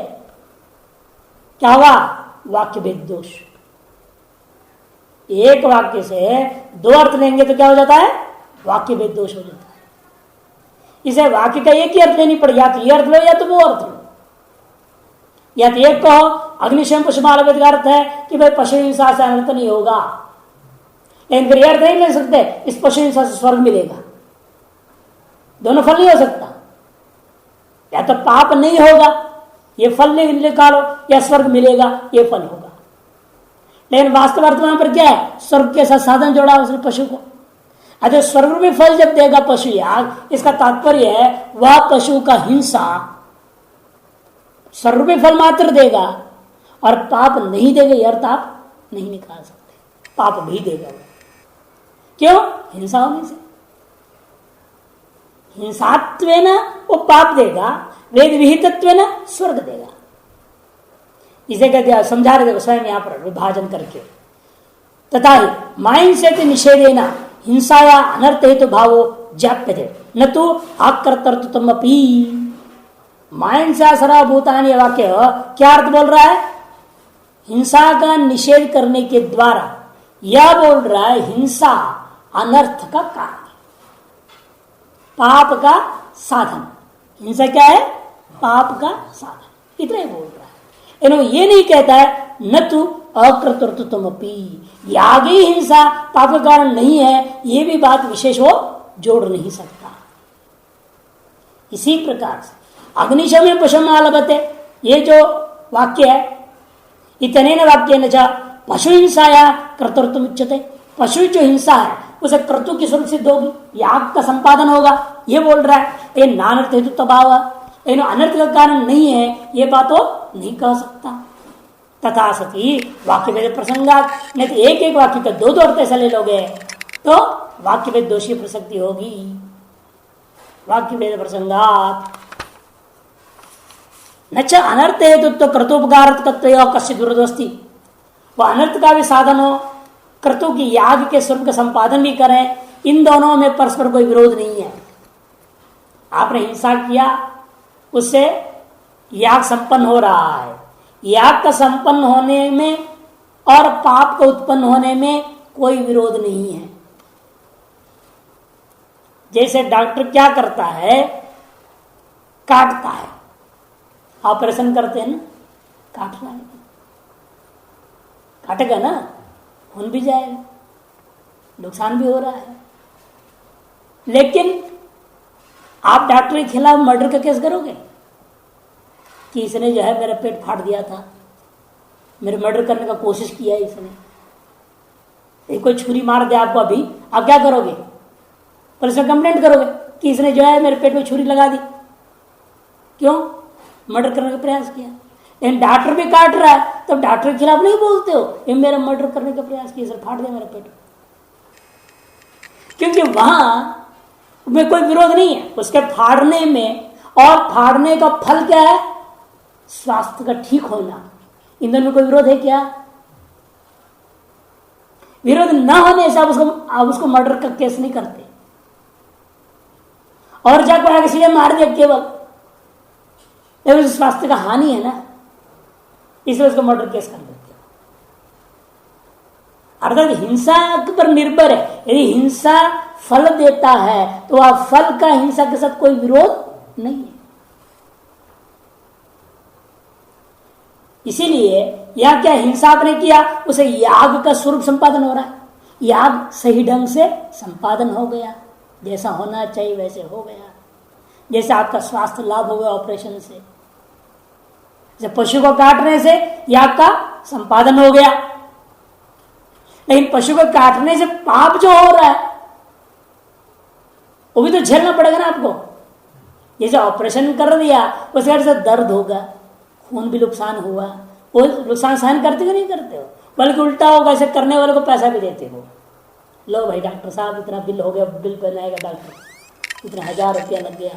क्या हुआ? वाक्य भेद दोष। एक वाक्य से 2 अर्थ लेंगे तो क्या हो जाता है? वाक्य भेद दोष हो जाता है। इसे वाक्य का एक ही अर्थ लेनी पड़ेगी, या तो ये अर्थ लो या तो वो अर्थ लो। या तो एक कहो अग्निशम पशुमालवेद का अर्थ है कि भाई पशु हिंसा से अनर्थ नहीं होगा, लेकिन फिर अर्थ नहीं ले सकते इस पशु हिंसा से स्वर्ग मिलेगा। दोनों फल नहीं हो सकता। या तो पाप नहीं होगा, ये फल नहीं निकालो, या स्वर्ग मिलेगा, ये फल होगा। लेकिन वास्तव अर्थ वहां पर क्या है? स्वर्ग के साथ साधन जोड़ा उसने पशु को। अच्छा, स्वर्ग में फल जब देगा पशु याग, इसका तात्पर्य है वह पशु का हिंसा स्वर्ग में फल मात्र देगा और पाप नहीं देगा, यह अर्थ आप नहीं निकाल सकते। पाप भी देगा। क्यों? हिंसा होने से। हिंसात्वेन वो पाप देगा, वेद विहितत्वेन स्वर्ग देगा। इसे कहते समझा रहे थे स्वयं यहां पर विभाजन करके। तथा ही माइन से निषेधेन हिंसाया अनर्थ हेतु भावो जाप्यते न तो आकर्तृत्वमपि। माइन से सर्वभूतानि वाक्य क्या अर्थ बोल रहा है? हिंसा का निषेध करने के द्वारा यह बोल रहा है हिंसा अनर्थ का कारण, पाप का साधन। हिंसा क्या है? पाप का साधन। इतना ही बोल रहा है। इन्होंने ये नहीं कहता है न तू अकृतृत्वमपि, यागी हिंसा पाप का कारण नहीं है, ये भी बात विशेष हो जोड़ नहीं सकता। इसी प्रकार से अग्निशम पशुमालभते, ये जो वाक्य है इतने वाक्य न पशु हिंसाया कर्तृत्व उच्यते, पशु जो हिंसा है उसे कर्तु की स्वरूप सिद्ध होगी, याग का संपादन होगा, ये बोल रहा है। ये नानर्थ हेतु तभाव, अनर्थ का कारण नहीं है, ये बात वो नहीं कह सकता। तथा सती वाक्य वेद प्रसंगात, नहीं तो एक एक वाक्य का दो दो अर्थ ऐसा ले लोगे तो वाक्य वेद दोषी प्रसक्ति होगी। वाक्य वेद प्रसंगात न च अनर्थ हेतु तो कर्तोपकार कश्य दुर्दोस्ती, वह अनर्थ का भी साधन हो, कर्तु की याग के स्वरूप का संपादन भी करें, इन दोनों में परस्पर कोई विरोध नहीं है। आपने हिंसा किया, उससे याग संपन्न हो रहा है, याग का संपन्न होने में और पाप का उत्पन्न होने में कोई विरोध नहीं है। जैसे डॉक्टर क्या करता है, काटता है, ऑपरेशन करते हैं ना, काट रहा है, काटेगा ना, खून भी जाएगा, नुकसान भी हो रहा है। लेकिन आप डॉक्टर के खिलाफ मर्डर का केस करोगे कि इसने जो है मेरा पेट फाड़ दिया था, मेरे मर्डर करने का कोशिश किया है इसने, एक कोई छुरी मार दे आपको अभी, आप क्या करोगे? पुलिस में कंप्लेंट करोगे कि इसने जो है मेरे पेट में छुरी लगा दी, क्यों? मर्डर करने का प्रयास किया। लेकिन डॉक्टर भी काट रहा है तो डॉक्टर के खिलाफ नहीं बोलते हो ये मेरा मर्डर करने का प्रयास किया, सर फाड़ दे मेरा पेट, क्योंकि वहां में कोई विरोध नहीं है उसके फाड़ने में, और फाड़ने का फल क्या है? स्वास्थ्य का ठीक होना। इन दोनों में कोई विरोध है क्या? विरोध न होने से आप उसको मर्डर का केस नहीं करते, और जाकर आगे सीधे मार दिया केवल, लेकिन स्वास्थ्य का हानि है ना, इसलिए उसको मर्डर केस कर देते हो। अर्थात हिंसा पर निर्भर है, यदि हिंसा फल देता है तो वह फल का हिंसा के साथ कोई विरोध नहीं है। इसीलिए यह क्या हिंसा आपने किया, उसे याग का स्वरूप संपादन हो रहा है, याग सही ढंग से संपादन हो गया, जैसा होना चाहिए वैसे हो गया, जैसे आपका स्वास्थ्य लाभ हो गया ऑपरेशन से, जैसे पशु को काटने से याग का संपादन हो गया। लेकिन पशु को काटने से पाप जो हो रहा है वो भी तो झेलना पड़ेगा ना आपको। जैसे ऑपरेशन कर दिया उसके बाद से दर्द होगा, खून भी नुकसान हुआ, वो नुकसान सहन करते हो नहीं करते हो, बल्कि उल्टा होगा, ऐसे करने वाले को पैसा भी देते हो, लो भाई डॉक्टर साहब इतना बिल हो गया, बिल बनाएगा डॉक्टर, इतना 1000 रुपया लग गया,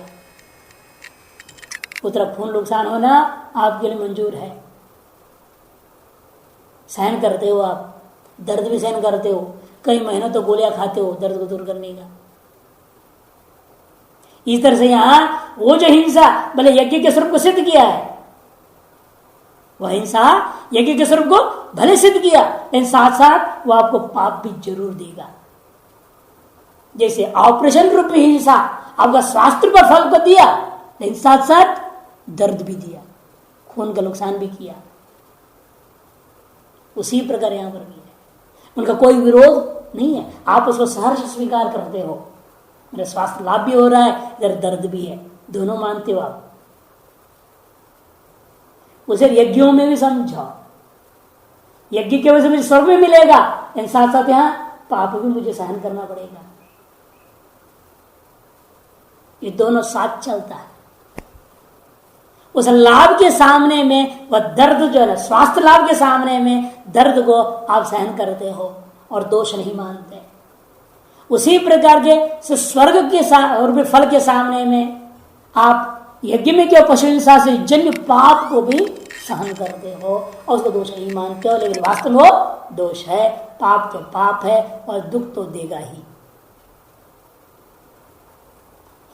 उतना खून नुकसान होना आपके लिए मंजूर है, सहन करते हो आप, दर्द भी सहन करते हो, कई महीनों तो गोलियां खाते हो दर्द को दूर करने का। इस तरह से यहां वो जो हिंसा भले यज्ञ के स्वरूप को सिद्ध किया है, वह हिंसा यज्ञ के स्वरूप को भले सिद्ध किया, लेकिन साथ साथ वो आपको पाप भी जरूर देगा। जैसे ऑपरेशन रूपी हिंसा आपका स्वास्थ्य पर फल को दिया, लेकिन साथ साथ दर्द भी दिया, खून का नुकसान भी किया। उसी प्रकार यहां पर भी है, उनका कोई विरोध नहीं है, आप उसको सहर्ष स्वीकार करते हो, मेरा स्वास्थ्य लाभ भी हो रहा है, इधर दर्द भी है, दोनों मानते हो आप। उसे यज्ञों में भी समझो, यज्ञ की वजह से मुझे स्वर्ग भी मिलेगा, लेकिन साथ साथ यहां पाप भी मुझे सहन करना पड़ेगा। ये दोनों साथ चलता है। उस लाभ के सामने में वह दर्द जो है, स्वास्थ्य लाभ के सामने में दर्द को आप सहन करते हो और दोष नहीं मानते। उसी प्रकार के स्वर्ग के और फल के सामने में आप यज्ञ में क्या पशु हिंसा से जन्य पाप को भी सहन करते हो और उसको दोष नहीं मानते हो, लेकिन वास्तव में वो दोष है, पाप तो पाप है और दुख तो देगा ही।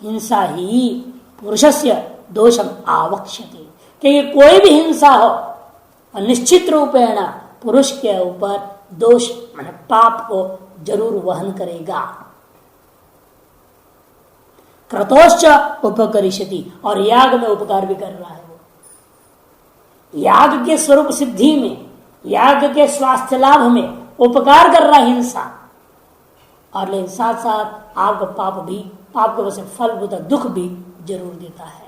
हिंसा ही पुरुषस्य दोषम आवक्ष्यति, क्योंकि कोई भी हिंसा हो और निश्चित रूपेण पुरुष के ऊपर दोष मान पाप को जरूर वहन करेगा। क्रतोश्च उपकरिष्यति, और याग में उपकार भी कर रहा है वो, याग के स्वरूप सिद्धि में, याग के स्वास्थ्य लाभ में उपकार कर रहा है हिंसा, और लेकिन साथ साथ आपका पाप भी, पाप के वजह से फल होता दुख भी जरूर देता है।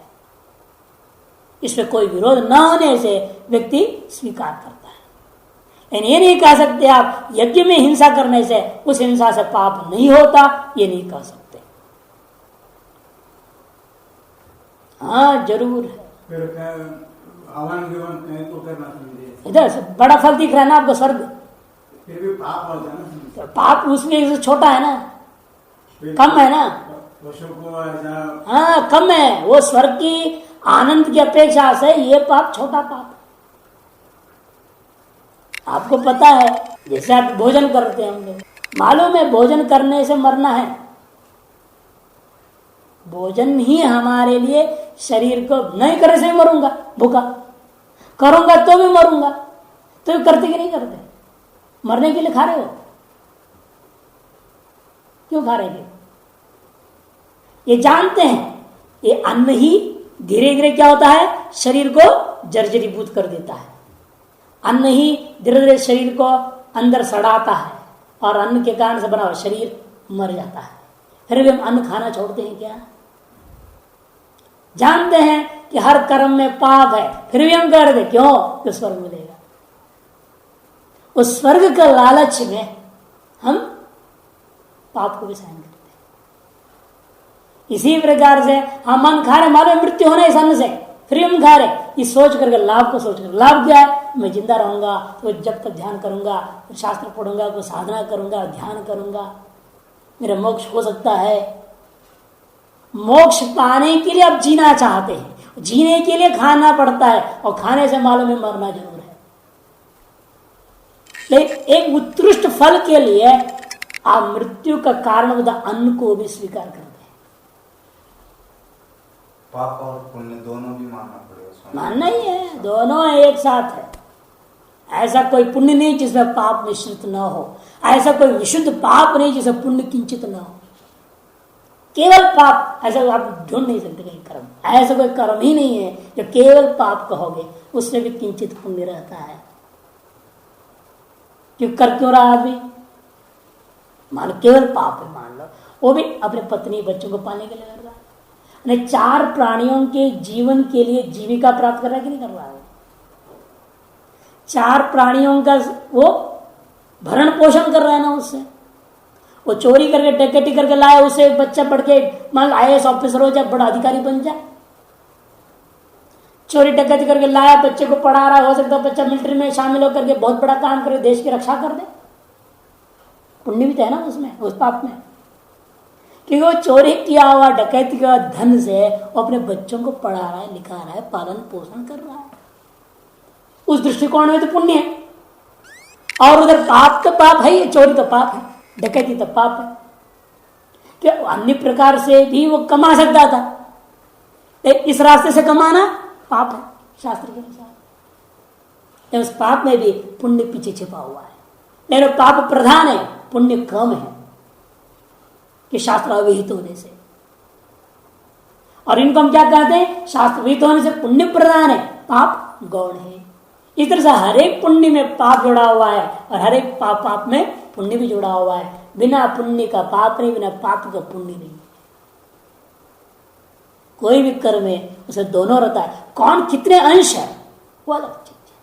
इसमें कोई विरोध न होने से व्यक्ति स्वीकार करता है। ये नहीं कह सकते आप यज्ञ में हिंसा करने से उस हिंसा से पाप नहीं होता, ये नहीं कह सकते। हाँ जरूर है। इधर से बड़ा फल दिख रहा है ना आपको, स्वर्ग, फिर भी पाप होता है ना, तो पाप उसमें छोटा है ना, कम है ना। पशु को ऐसा, हाँ कम है, वो स्वर्ग की आनंद की अपेक्षा से ये पाप छोटा पाप। आपको पता है, जैसे आप भोजन करते हैं, हम लोग मालूम है भोजन करने से मरना है, भोजन ही हमारे लिए शरीर को, नहीं करने से भी मरूंगा भूखा, करूंगा तो भी मरूंगा, तो भी करते कि नहीं करते? मरने के लिए खा रहे हो, क्यों खा रहे हो? ये जानते हैं ये अन्न ही धीरे धीरे क्या होता है, शरीर को जर्जरीभूत कर देता है। अन्न ही धीरे धीरे शरीर को अंदर सड़ाता है और अन्न के कारण से बना हुआ शरीर मर जाता है। फिर भी हम अन्न खाना छोड़ते हैं क्या? जानते हैं कि हर कर्म में पाप है, फिर भी हम कर दे, क्यों? तो स्वर्ग मिलेगा। उस स्वर्ग का लालच में हम पाप को भी सहन करते हैं। इसी प्रकार से हम अन्न खा रहे, मालूम मृत्यु होना इस अन्न से, फिर हम खा रहे, इस सोच करके, लाभ को सोच कर, लाभ क्या है? मैं जिंदा रहूंगा तो जब तक ध्यान करूंगा, शास्त्र पढ़ूंगा, कोई साधना करूंगा, ध्यान करूंगा, मेरा मोक्ष हो सकता है। मोक्ष पाने के लिए आप जीना चाहते हैं, जीने के लिए खाना पड़ता है, और खाने से मालूम है मरना जरूर है। लेकिन एक उत्कृष्ट फल के लिए आप मृत्यु का कारण अन्न को भी स्वीकार करते हैं। पाप और पुण्य दोनों भी मानना पड़ेगा? मानना ही है, दोनों एक साथ है। ऐसा कोई पुण्य नहीं जिसमें पाप मिश्रित न हो, ऐसा कोई विशुद्ध पाप नहीं जिसमें पुण्य किंचित न हो। केवल पाप ऐसा आप ढूंढ नहीं सकते कहीं कर्म, ऐसा कोई कर्म ही नहीं है जो केवल पाप कहोगे उसमें भी किंचित पुण्य रहता है। क्यों कर क्यों रहा आदमी? मान लो केवल पाप है, मान लो वो भी अपने पत्नी बच्चों को पालने के लिए कर रहा है, ने 4 प्राणियों के जीवन के लिए जीविका प्राप्त कर रहा है कि नहीं कर रहा है? 4 प्राणियों का वो भरण पोषण कर रहा है ना उससे। वो चोरी करके डकैती करके लाए, उसे बच्चा पढ़ के मान लो IAS ऑफिसर हो जाए, बड़ा अधिकारी बन जाए। चोरी डकैती करके लाया, बच्चे को पढ़ा रहा है, हो सकता है बच्चा मिलिट्री में शामिल होकर के बहुत बड़ा काम करे, देश की रक्षा कर दे। पुण्य भी तो है ना उसमें, उस पाप में, क्योंकि वो चोरी किया हुआ डकैती का धन से वो अपने बच्चों को पढ़ा रहा है, लिखा रहा है, पालन पोषण कर रहा है। उस दृष्टिकोण में तो पुण्य है। और उधर पाप तो पाप है, ये चोरी तो पाप है, डकैती तो पाप है। कि अन्य प्रकार से भी वो कमा सकता था, लेकिन इस रास्ते से कमाना पाप है शास्त्र के अनुसार। उस पाप में भी पुण्य पीछे छिपा हुआ है, लेकिन पाप प्रधान है, पुण्य कम है कि शास्त्र अविहित होने से। और इनको हम क्या कहते हैं? शास्त्र विहित होने से पुण्य प्रधान है, पाप गौण है। इस तरह से हर एक पुण्य में पाप जुड़ा हुआ है और हर एक पाप में पुण्य भी जुड़ा हुआ है। बिना पुण्य का पाप नहीं, बिना पाप का पुण्य नहीं। कोई भी कर्म है उसे दोनों रहता है। कौन कितने अंश है वो अलग चीज है,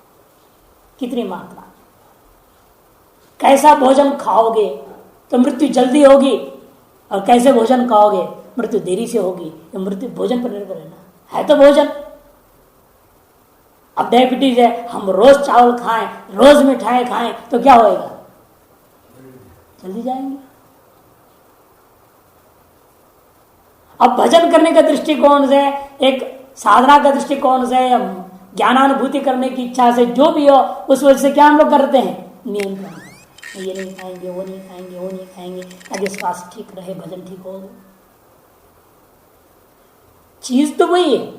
कितनी मात्रा, कैसा भोजन खाओगे तो मृत्यु जल्दी होगी, और कैसे भोजन खाओगे मृत्यु देरी से होगी। तो मृत्यु भोजन पर निर्भर है तो भोजन। अब डायबिटीज है, हम रोज चावल खाएं, रोज मिठाई खाएं तो क्या होएगा? जल्दी जाएंगे। अब भजन करने के दृष्टिकोण से, एक साधना का दृष्टिकोण से, ज्ञानानुभूति करने की इच्छा से, जो भी हो उस वजह से क्या हम लोग करते हैं? नियंत्रण। ये नहीं खाएंगे, वो नहीं खाएंगे, वो नहीं खाएंगे, ताकि स्वास्थ्य ठीक रहे, भजन ठीक हो। चीज तो वही है,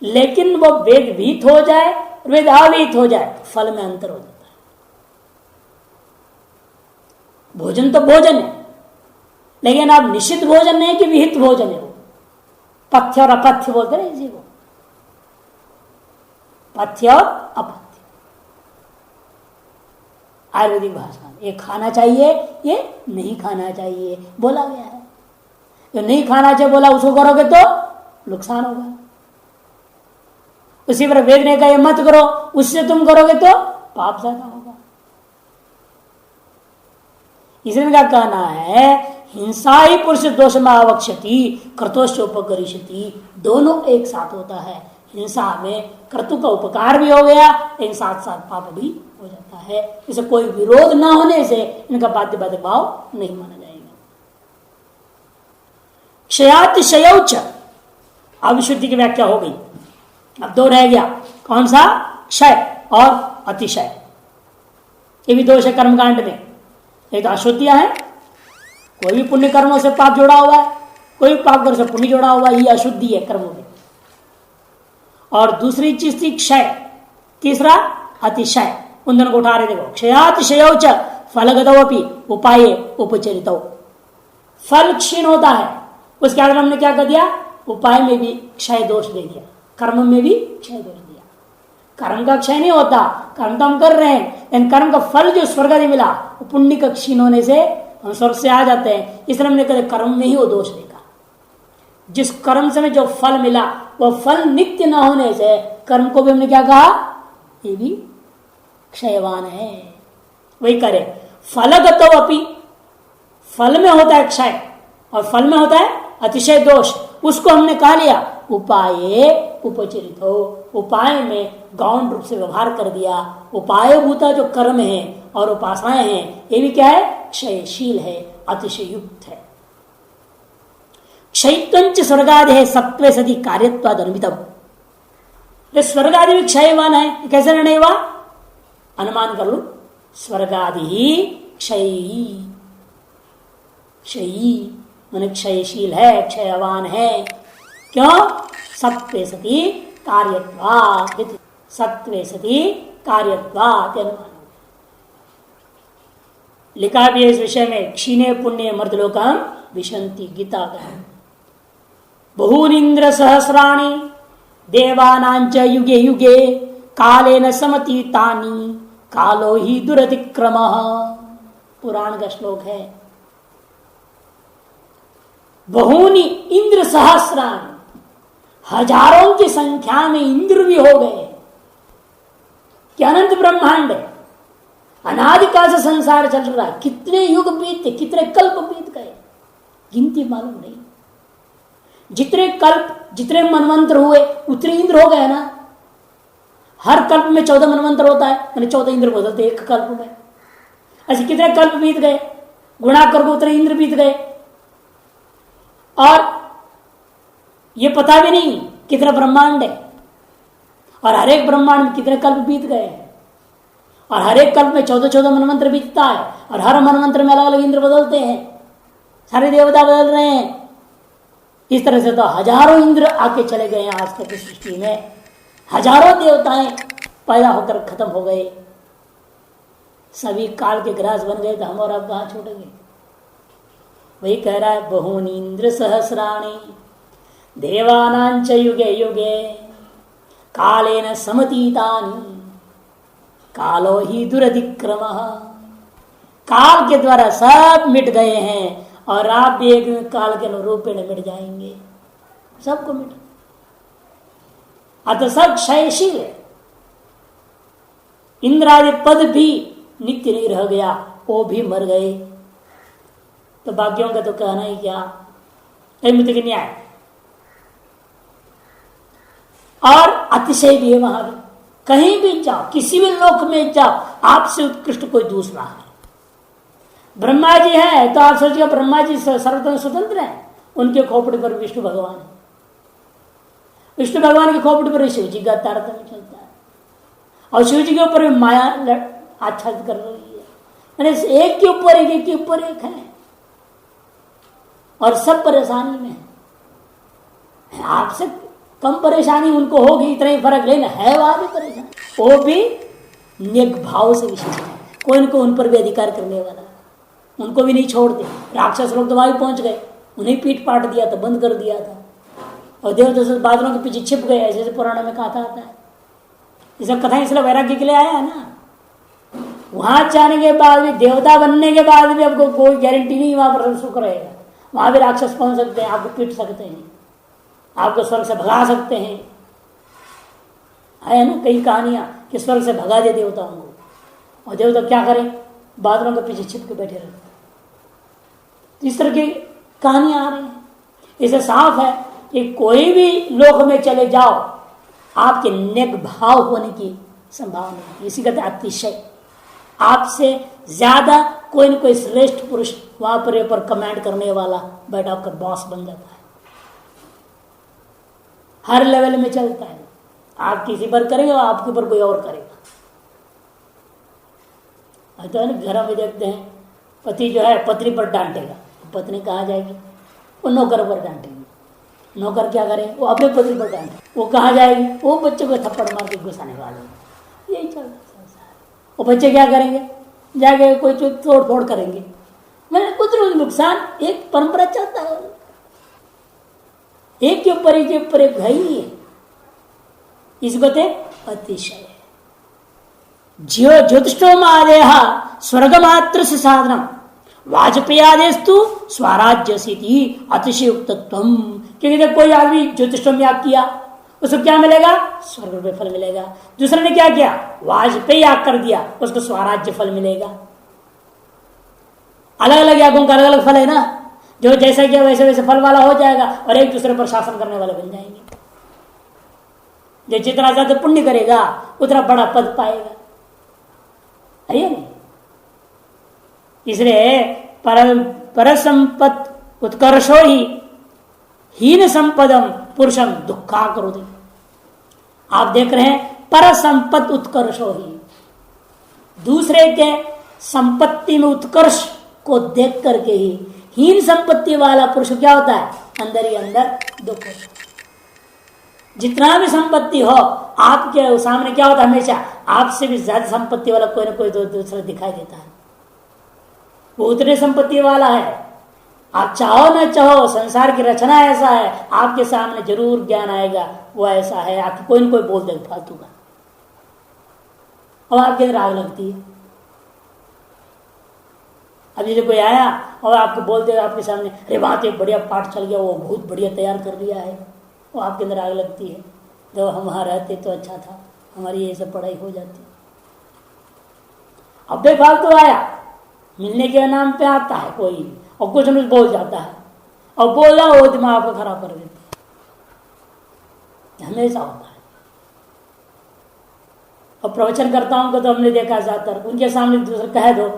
लेकिन वो वेद विहित हो जाए, वेद अविहित हो जाए, फल में अंतर हो जाता है। भोजन तो भोजन है, लेकिन अब निश्चित भोजन नहीं कि विहित भोजन है। वो पथ्य और अपथ्य बोलते हैं इसी को, पथ्य और अपथ्य। आयुर्वेदिक भाषा में ये खाना चाहिए, ये नहीं खाना चाहिए बोला गया है। जो नहीं खाना चाहिए बोला उसको करोगे तो नुकसान होगा। उसी पर वेद ने कहा ये मत करो, उससे तुम करोगे तो पाप ज्यादा होगा। इसलिए का कहना है हिंसा ही पुरुष दोष में आवक्षति कर्तोषोपकरिष्यति, दोनों एक साथ होता है। हिंसा में कर्तु का उपकार भी हो गया, लेकिन साथ साथ पाप भी हो जाता है। इसे कोई विरोध ना होने से इनका बाध्य बाध्य भाव नहीं माना जाएगा। क्षयातिशयौच, अविशुद्धि की व्याख्या हो गई। अब दो रह गया, कौन सा? क्षय और अतिशय। ये भी दोष है कर्मकांड में। एक तो अशुद्धियां है, कोई भी पुण्य कर्मों से पाप जोड़ा हुआ है, कोई पाप कर्म से पुण्य जोड़ा हुआ है, ये अशुद्धि है कर्मों में। और दूसरी चीज थी क्षय, तीसरा अतिशय। उन दोनों को उठा रहे देखो। क्षयातिशयौच फलगतोपि उपाय उपचरित, फल क्षीण होता है, उसके आधार हमने क्या कर दिया? उपाय में भी क्षय दोष दे दिया, कर्म में भी क्षय दोष दिया। कर्म का क्षय नहीं होता, कर्म तो हम कर रहे हैं, लेकिन कर्म का फल जो स्वर्ग आदि मिला वो पुण्य का क्षीण होने से हम स्वर्ग से आ जाते हैं। इसलिए हमने कहा कर्म में ही वो दोष देखा। जिस कर्म से जो फल मिला वह फल नित्य न होने से कर्म को भी हमने क्या कहा? ये भी क्षयवान है। वही करे फलगतो अपि, फल में होता है क्षय और फल में होता है अतिशय दोष, उसको हमने कहा लिया उपाये उपचरित हो, उपाय में गौण रूप से व्यवहार कर दिया। उपाय भूता जो कर्म है और उपासनाएं हैं ये भी क्या है? क्षयशील है, अतिशय युक्त है। क्षयित्वंच स्वर्गादि है सत्वे सदी कार्यत्वाद अनुमितम, स्वर्गादि भी क्षयवान है। कैसे निर्णय हुआ? अनुमान कर लो, स्वर्गादि ही क्षयी, क्षयी माने क्षयशील है, क्षयवान है। क्यों? सत्वे सती कार्यत्वात्, सत्वे सती कार्यत्वात् अनुमान। लिखा भी है इस विषय में, क्षीणे पुण्य मर्दलोकम विशंति, गीता का। बहूनिन्द्र सहस्राणि देवानांच युगे युगे कालेन समतीतानि कालो ही दुरतिक्रमः, पुराण का श्लोक है। बहूनि इंद्र सहस्राणि, हजारों की संख्या में इंद्र भी हो गए। क्या अनंत ब्रह्मांड है, अनादिकाल से संसार चल रहा है, कितने युग बीते, कितने कल्प बीत गए, गिनती मालूम नहीं। जितने कल्प, जितने मनवंतर हुए उतने इंद्र हो गए ना। हर कल्प में 14 मनवंतर होता है, यानी 14 इंद्र बदलते एक कल्प में। ऐसे कितने कल्प बीत गए, गुणा कर उतने इंद्र बीत गए। और ये पता भी नहीं कितना ब्रह्मांड है, और हर एक ब्रह्मांड में कितने कल्प बीत गए हैं, और हर एक कल्प में 14-14 मनवंतर बीतता है, और हर मनवंतर में अलग अलग इंद्र बदलते हैं, सारे देवता बदल रहे हैं। इस तरह से तो हजारों इंद्र आके चले गए हैं आज तक की सृष्टि में, हजारों देवताएं पैदा होकर खत्म हो गए, सभी काल के ग्रास बन गए, तो हम और अब कहां छूटेंगे। वही कह रहा है बहूनि इंद्र सहस्राणि देवानांच युगे युगे कालेन समतीतानि कालो ही दुरधिक्रमः, काल के द्वारा सब मिट गए हैं और आप भी एक दिन काल के अनुरूप मिट जाएंगे, सबको मिट। अतः सब क्षयशील है। इंद्रादि पद भी नित्य नहीं रह गया, वो भी मर गए, तो बाकियों का तो कहना ही क्या। मित्र के न्याय और अतिशय भी है। वहां भी कहीं भी जाओ, किसी भी लोक में जाओ, आपसे उत्कृष्ट कोई दूसरा है। ब्रह्मा जी है तो आप सोचिए ब्रह्मा जी सर्वतः स्वतंत्र है, उनके खोपड़ी पर विष्णु भगवान है, विष्णु भगवान के खोपड़ी पर शिव जी का तारतम्य चलता है, और शिव जी के ऊपर माया आच्छादित कर रही है। मैंने एक के ऊपर एक, एक के ऊपर एक है, और सब परेशानी में है। आपसे कम परेशानी उनको होगी, इतना ही फर्क, लेकिन है वहां भी परेशानी, वो भी निग भाव से विशिष्ट है। कोई इनको उन पर भी अधिकार करने वाला, उनको भी नहीं छोड़ते। राक्षस लोग तो वहां पहुंच गए, उन्हें पीट पाट दिया था, बंद कर दिया था, और देवदूत बादलों के पीछे छिप गए, ऐसे पुराणों में कहा आता है। ये सब कथा इसलिए वैराग्य के लिए आया है ना। वहां जाने के बाद भी, देवता बनने के बाद भी आपको कोई गारंटी नहीं वहां पर सुख रहेगा। वहां भी राक्षस पहुंच सकते हैं, आपको पीट सकते हैं, आपको स्वर्ग से भगा सकते हैं। है ना कई कहानियां कि स्वर्ग से भगा दे देवताओं को, और देवता क्या करें, बादलों के पीछे छिप के बैठे रहते, इस तरह की कहानियां आ रही हैं। इसे साफ है कि कोई भी लोक में चले जाओ, आपके नेक भाव होने की संभावना है। इसी कहते अतिशय, आपसे ज्यादा कोई न कोई श्रेष्ठ पुरुष वहां पर कमांड करने वाला बैठा होकर बॉस बन जाता है। हर लेवल में चलता है। आप किसी पर करेंगे और आपके ऊपर कोई और करेगा। तो है ना, घर में देखते हैं पति जो है पत्नी पर डांटेगा, पत्नी कहाँ जाएगी? वो नौकर पर डांटेगी। नौकर क्या करे? वो अपने पति पर डांटे। वो कहाँ जाएगी? वो बच्चों को थप्पड़ मार के घुसाने वाले। यही चलता संसार। वो बच्चे क्या करेंगे? जाके कोई तोड़ फोड़ करेंगे। मैंने कुछ नुकसान, एक परंपरा चलता है, एक के ऊपर एक है ही है। इसको ते अतिशय ज्योतिषोम आदेह स्वर्गमात्र से साधनम वाजपेयादेस्तु स्वराज्य स्थिति अतिशय उक्तत्व। क्योंकि कोई आदमी ज्योतिषोम याग किया, उसको क्या मिलेगा? स्वर्ग में फल मिलेगा। दूसरे ने क्या किया? वाजपेयी याग कर दिया, उसको स्वराज्य फल मिलेगा। अलग अलग यागों का अलग अलग फल है ना। जो जैसा किया वैसे वैसे फल वाला हो जाएगा और एक दूसरे पर शासन करने वाले बन जाएंगे। जो जितना ज्यादा पुण्य करेगा उतना बड़ा पद पाएगा, है या नहीं? इसलिए पर संपत उत्कर्षो ही हीन संपदम पुरुषम दुखा करोति। आप देख रहे हैं पर संपत उत्कर्षो ही, दूसरे के संपत्ति में उत्कर्ष को देख करके ही हीन संपत्ति वाला पुरुष क्या होता है? अंदर ही अंदर दुख होता है। जितना भी संपत्ति हो आपके सामने क्या होता है? हमेशा आपसे भी ज्यादा संपत्ति वाला कोई ना कोई दूसरा दिखाई देता है। वो उतने संपत्ति वाला है, आप चाहो ना चाहो संसार की रचना ऐसा है, आपके सामने जरूर ज्ञान आएगा वो ऐसा है, आपको कोई ना कोई बोल देगा फालतू का और आपके अंदर आग लगती है। अब जैसे कोई आया और आपको बोल देगा आपके सामने, अरे वहां तो एक बढ़िया पाठ चल गया, वो बहुत बढ़िया तैयार कर लिया है, वो आपके अंदर आग लगती है। जब हम वहां रहते तो अच्छा था, हमारी ये सब पढ़ाई हो जाती। अब बेफालतू आया, मिलने के नाम पे आता है कोई और कुछ न बोल जाता है और बोला वो दिमाग को खराब कर देता है। हमेशा होता है। और प्रवचन करता हूं को तो हमने देखा ज्यादातर उनके सामने दूसरे कह दो,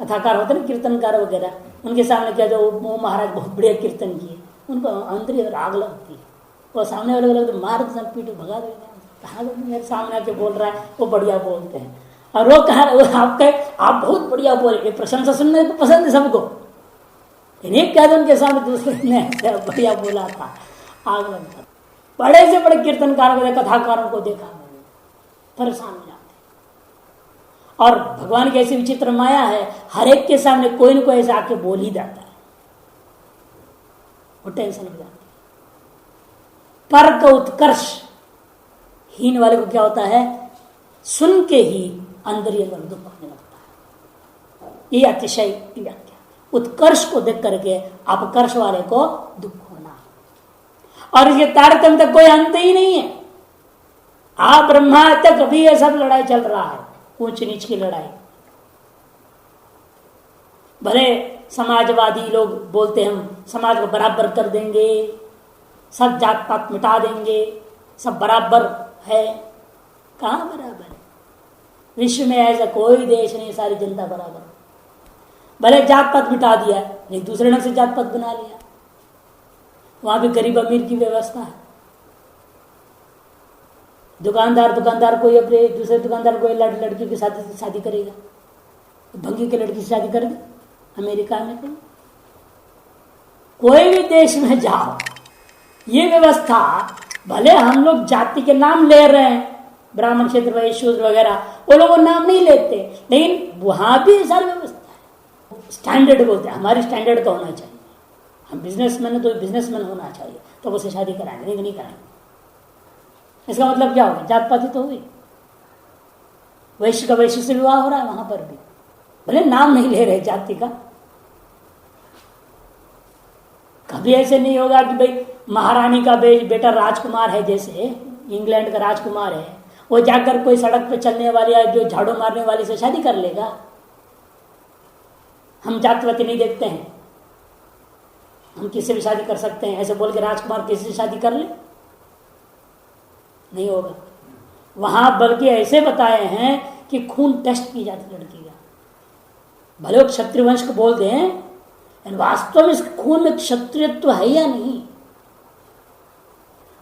कथाकार होते ना कीर्तनकार वगैरह, उनके सामने कह दो वो महाराज बहुत बढ़िया कीर्तन किए, उनको अंदर आग लगती है। वो सामने वाले लोग तो मार पीट भगा देते हैं। कहा मेरे सामने आके बोल रहा है, वो बढ़िया बोलते हैं और वो कहा आप बहुत बढ़िया बोले, प्रशंसा सुनने को पसंद है सबको। इन्हें कह दो उनके सामने दूसरे ने बढ़िया बोला था, आग लगता। बड़े से बड़े कीर्तनकारों को, कथाकारों को देखा मैंने, परेशान हो जाते। और भगवान की ऐसी विचित्र माया है, हर एक के सामने कोई न कोई ऐसे आके बोल ही जाता है, वो टेंशन हो जाती है। पर का उत्कर्ष हीन वाले को क्या होता है? सुन के ही अंदर ही अंदर दुख होने लगता है। ये अतिशय की व्याख्या। उत्कर्ष को देख करके अपकर्ष वाले को दुख होना, और इसके तारतम्य तक कोई अंत ही नहीं है। आप ब्रह्मा तक अभी ये सब लड़ाई चल रहा है, ऊंच नीच की लड़ाई। भले समाजवादी लोग बोलते हम समाज को बराबर कर देंगे, सब जात पात मिटा देंगे, सब बराबर है। कहां बराबर है? विश्व में ऐसा कोई देश नहीं, सारी जनता बराबर। भले जात पात मिटा दिया, एक दूसरे ढंग से जात पात बना लिया, वहां भी गरीब अमीर की व्यवस्था है। दुकानदार कोई अपने दूसरे दुकानदार कोई लड़की की शादी करेगा, भंगी की लड़की से शादी कर दे। अमेरिका में कोई भी देश में जाओ, ये व्यवस्था, भले हम लोग जाति के नाम ले रहे हैं, ब्राह्मण क्षेत्र वैश्य शूद्र वगैरह, वो लोग नाम नहीं लेते, लेकिन वहां भी सारी व्यवस्था है। स्टैंडर्ड बोलते हैं, हमारी स्टैंडर्ड का होना चाहिए। हम बिजनेसमैन है तो बिजनेसमैन होना चाहिए, तो उसे शादी कराएंगे, नहीं तो नहीं कराएंगे। इसका मतलब क्या होगा? जात पाति तो हुई। वैश्य का वैश्य से विवाह हो रहा है वहां पर भी, भले नाम नहीं ले रहे जाति का। कभी ऐसे नहीं होगा कि भाई महारानी का बेटा राजकुमार है, जैसे इंग्लैंड का राजकुमार है, वो जाकर कोई सड़क पे चलने वाली या जो झाड़ू मारने वाली से शादी कर लेगा। हम जातिवादी नहीं देखते हैं, हम किससे भी शादी कर सकते हैं ऐसे बोल के राजकुमार किसी से शादी कर ले, नहीं होगा। वहां बल्कि ऐसे बताए हैं कि खून टेस्ट की जाती लड़की का, भले वो क्षत्रिय वंश को बोल दें, वास्तव में इस खून में क्षत्रियत्व है या नहीं,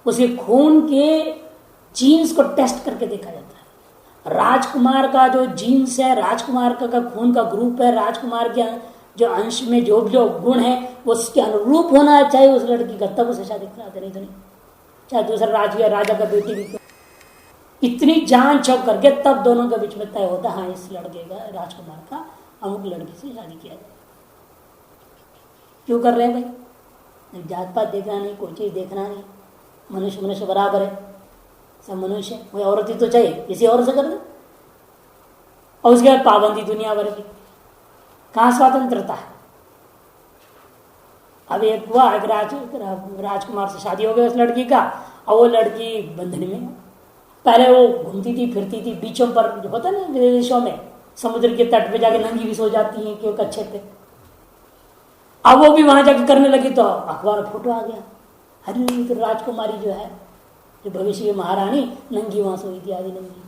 उसके खून के जीन्स को टेस्ट करके देखा जाता है। राजकुमार का जो जीन्स है, राजकुमार का खून का ग्रुप है, राजकुमार के जो अंश में जो गुण है उसके अनुरूप होना चाहिए उस लड़की का, तब उसे शादी कराते, नहीं तो नहीं। चाहे दूसरा राज्य राजा का बेटी भी, इतनी जान छौक करके तब दोनों के बीच में तय होता है हाँ इस लड़के का, राजकुमार का अमुक लड़की से शादी किया जाए। क्यों कर रहे हैं भाई? जात पात देखना नहीं, कोई चीज देखना नहीं, मनुष्य मनुष्य बराबर है, सब मनुष्य है, कोई औरत ही तो चाहिए, किसी और से कर दे। और उसके बाद पाबंदी दुनिया भर की, कहाँ स्वतंत्रता है? अब एक हुआ एक राजकुमार से शादी हो गई उस लड़की का, और वो लड़की बंधन में, पहले वो घूमती थी फिरती थी बीचों पर, जो होता है ना विदेशों में, समुद्र के तट पे जाके नंगी भी सो जाती है क्यों कच्छे पे। अब वो भी वहां जाके करने लगी तो अखबार फोटो आ गया, अरे तो राजकुमारी जो है, जो भविष्य की महारानी नंगी वहां सोई थी, आदि नंगी।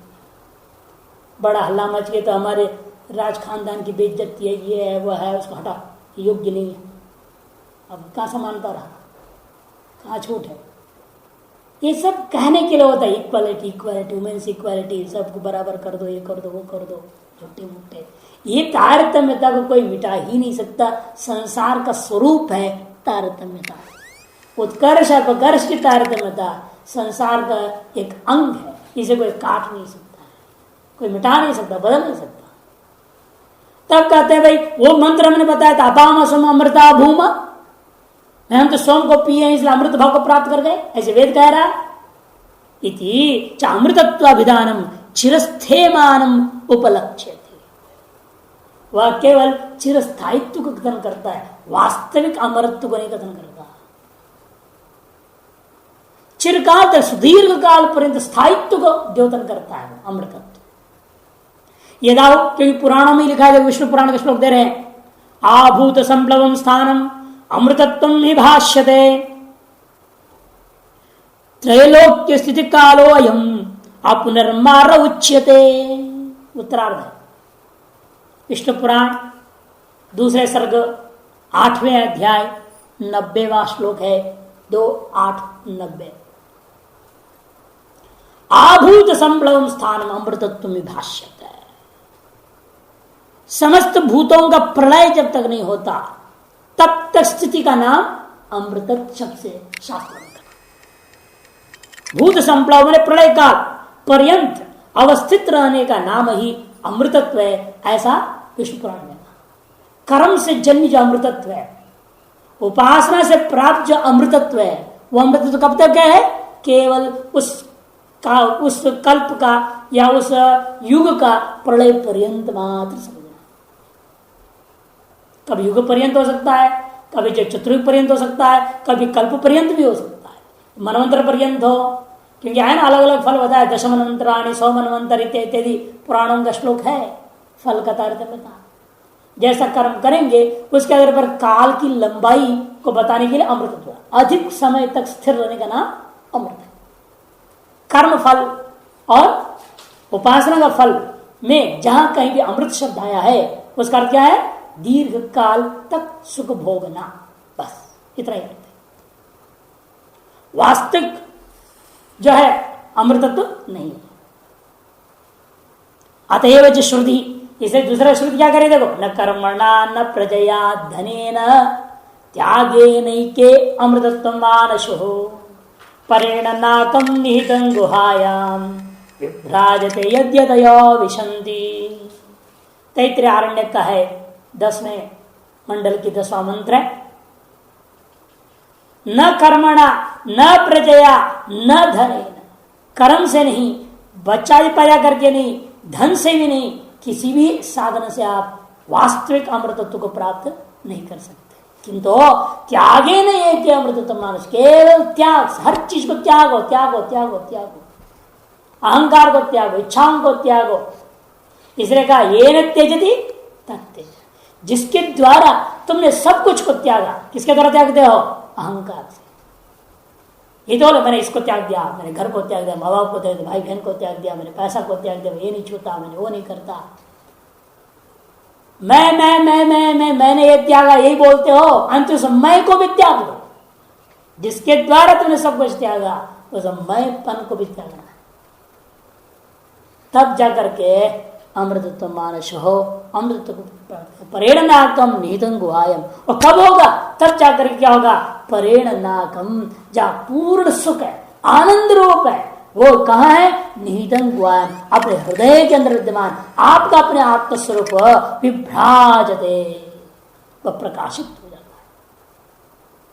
बड़ा हल्ला मच गया, तो हमारे राज खानदान की बेइज्जती है, ये है वो है, उसको हटा, योग्य नहीं है। अब कहाँ समानता रहा, कहाँ छूट है? ये सब कहने के लिए होता है इक्वालिटी इक्वालिटी, वुमेन्स इक्वालिटी, सबको बराबर कर दो, ये कर दो वो कर दो, छोटे मोटे। ये तारतम्यता को कोई मिटा ही नहीं सकता। संसार का स्वरूप है तारतम्यता, उत्कर्ष अपकर्ष की तारतम्यता संसार का एक अंग है, इसे कोई काट नहीं सकता, कोई मिटा नहीं सकता, बदल नहीं सकता। तब कहते हैं भाई वो मंत्र हमने बताया था, अपाम असम अमृता भूमा, हम तो सोम को पिए इसलिए अमृत भाव को प्राप्त कर गए, ऐसे वेद कह रहा। इति च अमृतत्वाभिधानम चिरस्थेमानम उपलक्ष्यते, वह केवल चिरस्थायित्व को कथन करता है, वास्तविक अमरत्व को नहीं कथन करता। चिरकाल तक सुदीर्घ काल पर्यंत स्थायित्व को द्योतन करता है अमृतत्व। यदा, क्योंकि पुराणों में लिखा है, विष्णु पुराण के श्लोक दे रहे हैं, आभूत संप्लवम स्थानम अमृतत्व ही भाष्यते, त्रैलोक्य स्थिति कालो अयम अपनर्मार उच्यते। उत्तरार्ध है विष्णु पुराण दूसरे सर्ग 8वें अध्याय 90वां श्लोक है, 2:8-90। आभूत संप्लवम स्थानम अमृतत्व में भाष्यते, समस्त भूतों का प्रलय जब तक नहीं होता तब तक स्थिति का नाम अमृतत्व शब्द से शास्त्र में। भूत संप्लव में प्रलय काल पर्यंत अवस्थित रहने का नाम ही अमृतत्व है, ऐसा विष्णु पुराण में। कर्म से जन्य जो अमृतत्व है, उपासना से प्राप्त जो अमृतत्व है, वो अमृतत्व कब तक है? केवल उस कल्प का या उस युग का प्रलय पर्यंत मात्र समझना। कभी युग पर्यंत हो सकता है, कभी चतुर्युग पर्यंत हो सकता है, कभी कल्प पर्यंत भी हो सकता है, मनवंतर पर्यंत हो, क्योंकि है ना अलग अलग फल बताया, 10 मनवंतराणि 100 मनवंतर इत्यादि पुराणों का श्लोक है फल का तारतम्यता। जैसा कर्म करेंगे उसके आधार पर काल की लंबाई को बताने के लिए अमृतत्व, अधिक समय तक स्थिर रहने का नाम अमृत है। कर्म फल और उपासना का फल में जहां कहीं भी अमृत शब्द आया है उसका अर्थ क्या है? दीर्घ काल तक सुख भोगना, बस इतना ही अर्थ है। वास्तविक जो है अमृतत्व नहीं है। अतएव च श्रुति, इसे दूसरा श्रुति क्या करे देखो, न कर्मणा न प्रजया धनेन त्यागे नैके अमृतत्व मानशो परेण नाकम निहितं गुहायाम विभ्राजते यद्यतयो विशन्ति। तैत्रीय आरण्य का है 10वें मंडल की 10वां मंत्र है। न कर्मणा न प्रजया न धनेन, कर्म से नहीं, बच्चा भी पैदा करके नहीं, धन से भी नहीं, किसी भी साधन से आप वास्तविक अमृतत्व को प्राप्त नहीं कर सकते। किंतु त्यागे नहीं है कि अमृतत्व मानस, केवल त्याग, हर चीज को त्यागो त्यागो त्यागो त्यागो, अहंकार को त्यागो, इच्छाओं को त्यागो। इसलिए कहा ये न त्यजति तत्त्यज, जिसके द्वारा तुमने सब कुछ को त्यागा। किसके द्वारा त्यागते हो? अहंकार से। ये तो मैंने इसको त्याग दिया, मैंने घर को त्याग दिया, माँ बाप को त्याग दिया, भाई बहन को त्याग दिया, मैंने पैसा को त्याग दिया, ये नहीं छूता, मैंने वो नहीं करता, मैंने ये त्यागा, यही बोलते हो। अंत उस मैं को भी त्याग दो जिसके द्वारा तुमने सब कुछ त्यागा, उस मैंपन को भी त्यागना है। तब जाकर के अमृतत्व मानस हो, अमृतत्व परेणनाकम निहितं गुहायम। और कब होगा? तब जाकर के क्या होगा? परेणनाकम, जहां पूर्ण सुख है, आनंद रूप है, वो कहाँ है? निहितं गुहायम, अपने हृदय के अंदर विद्यमान आपका अपने आत्मस्वरूप विभ्राजते, वह प्रकाशित हो जाता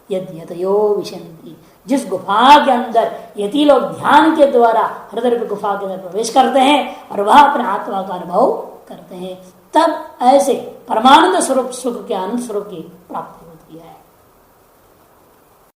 है। यदि यतयो विशन्ति, जिस गुफा के अंदर यति लोग ध्यान के द्वारा हृदय रूपी गुफा के अंदर प्रवेश करते हैं और वह अपने आत्मा का अनुभव करते हैं, तब ऐसे परमानंद स्वरूप सुख के आनंद स्वरूप की प्राप्ति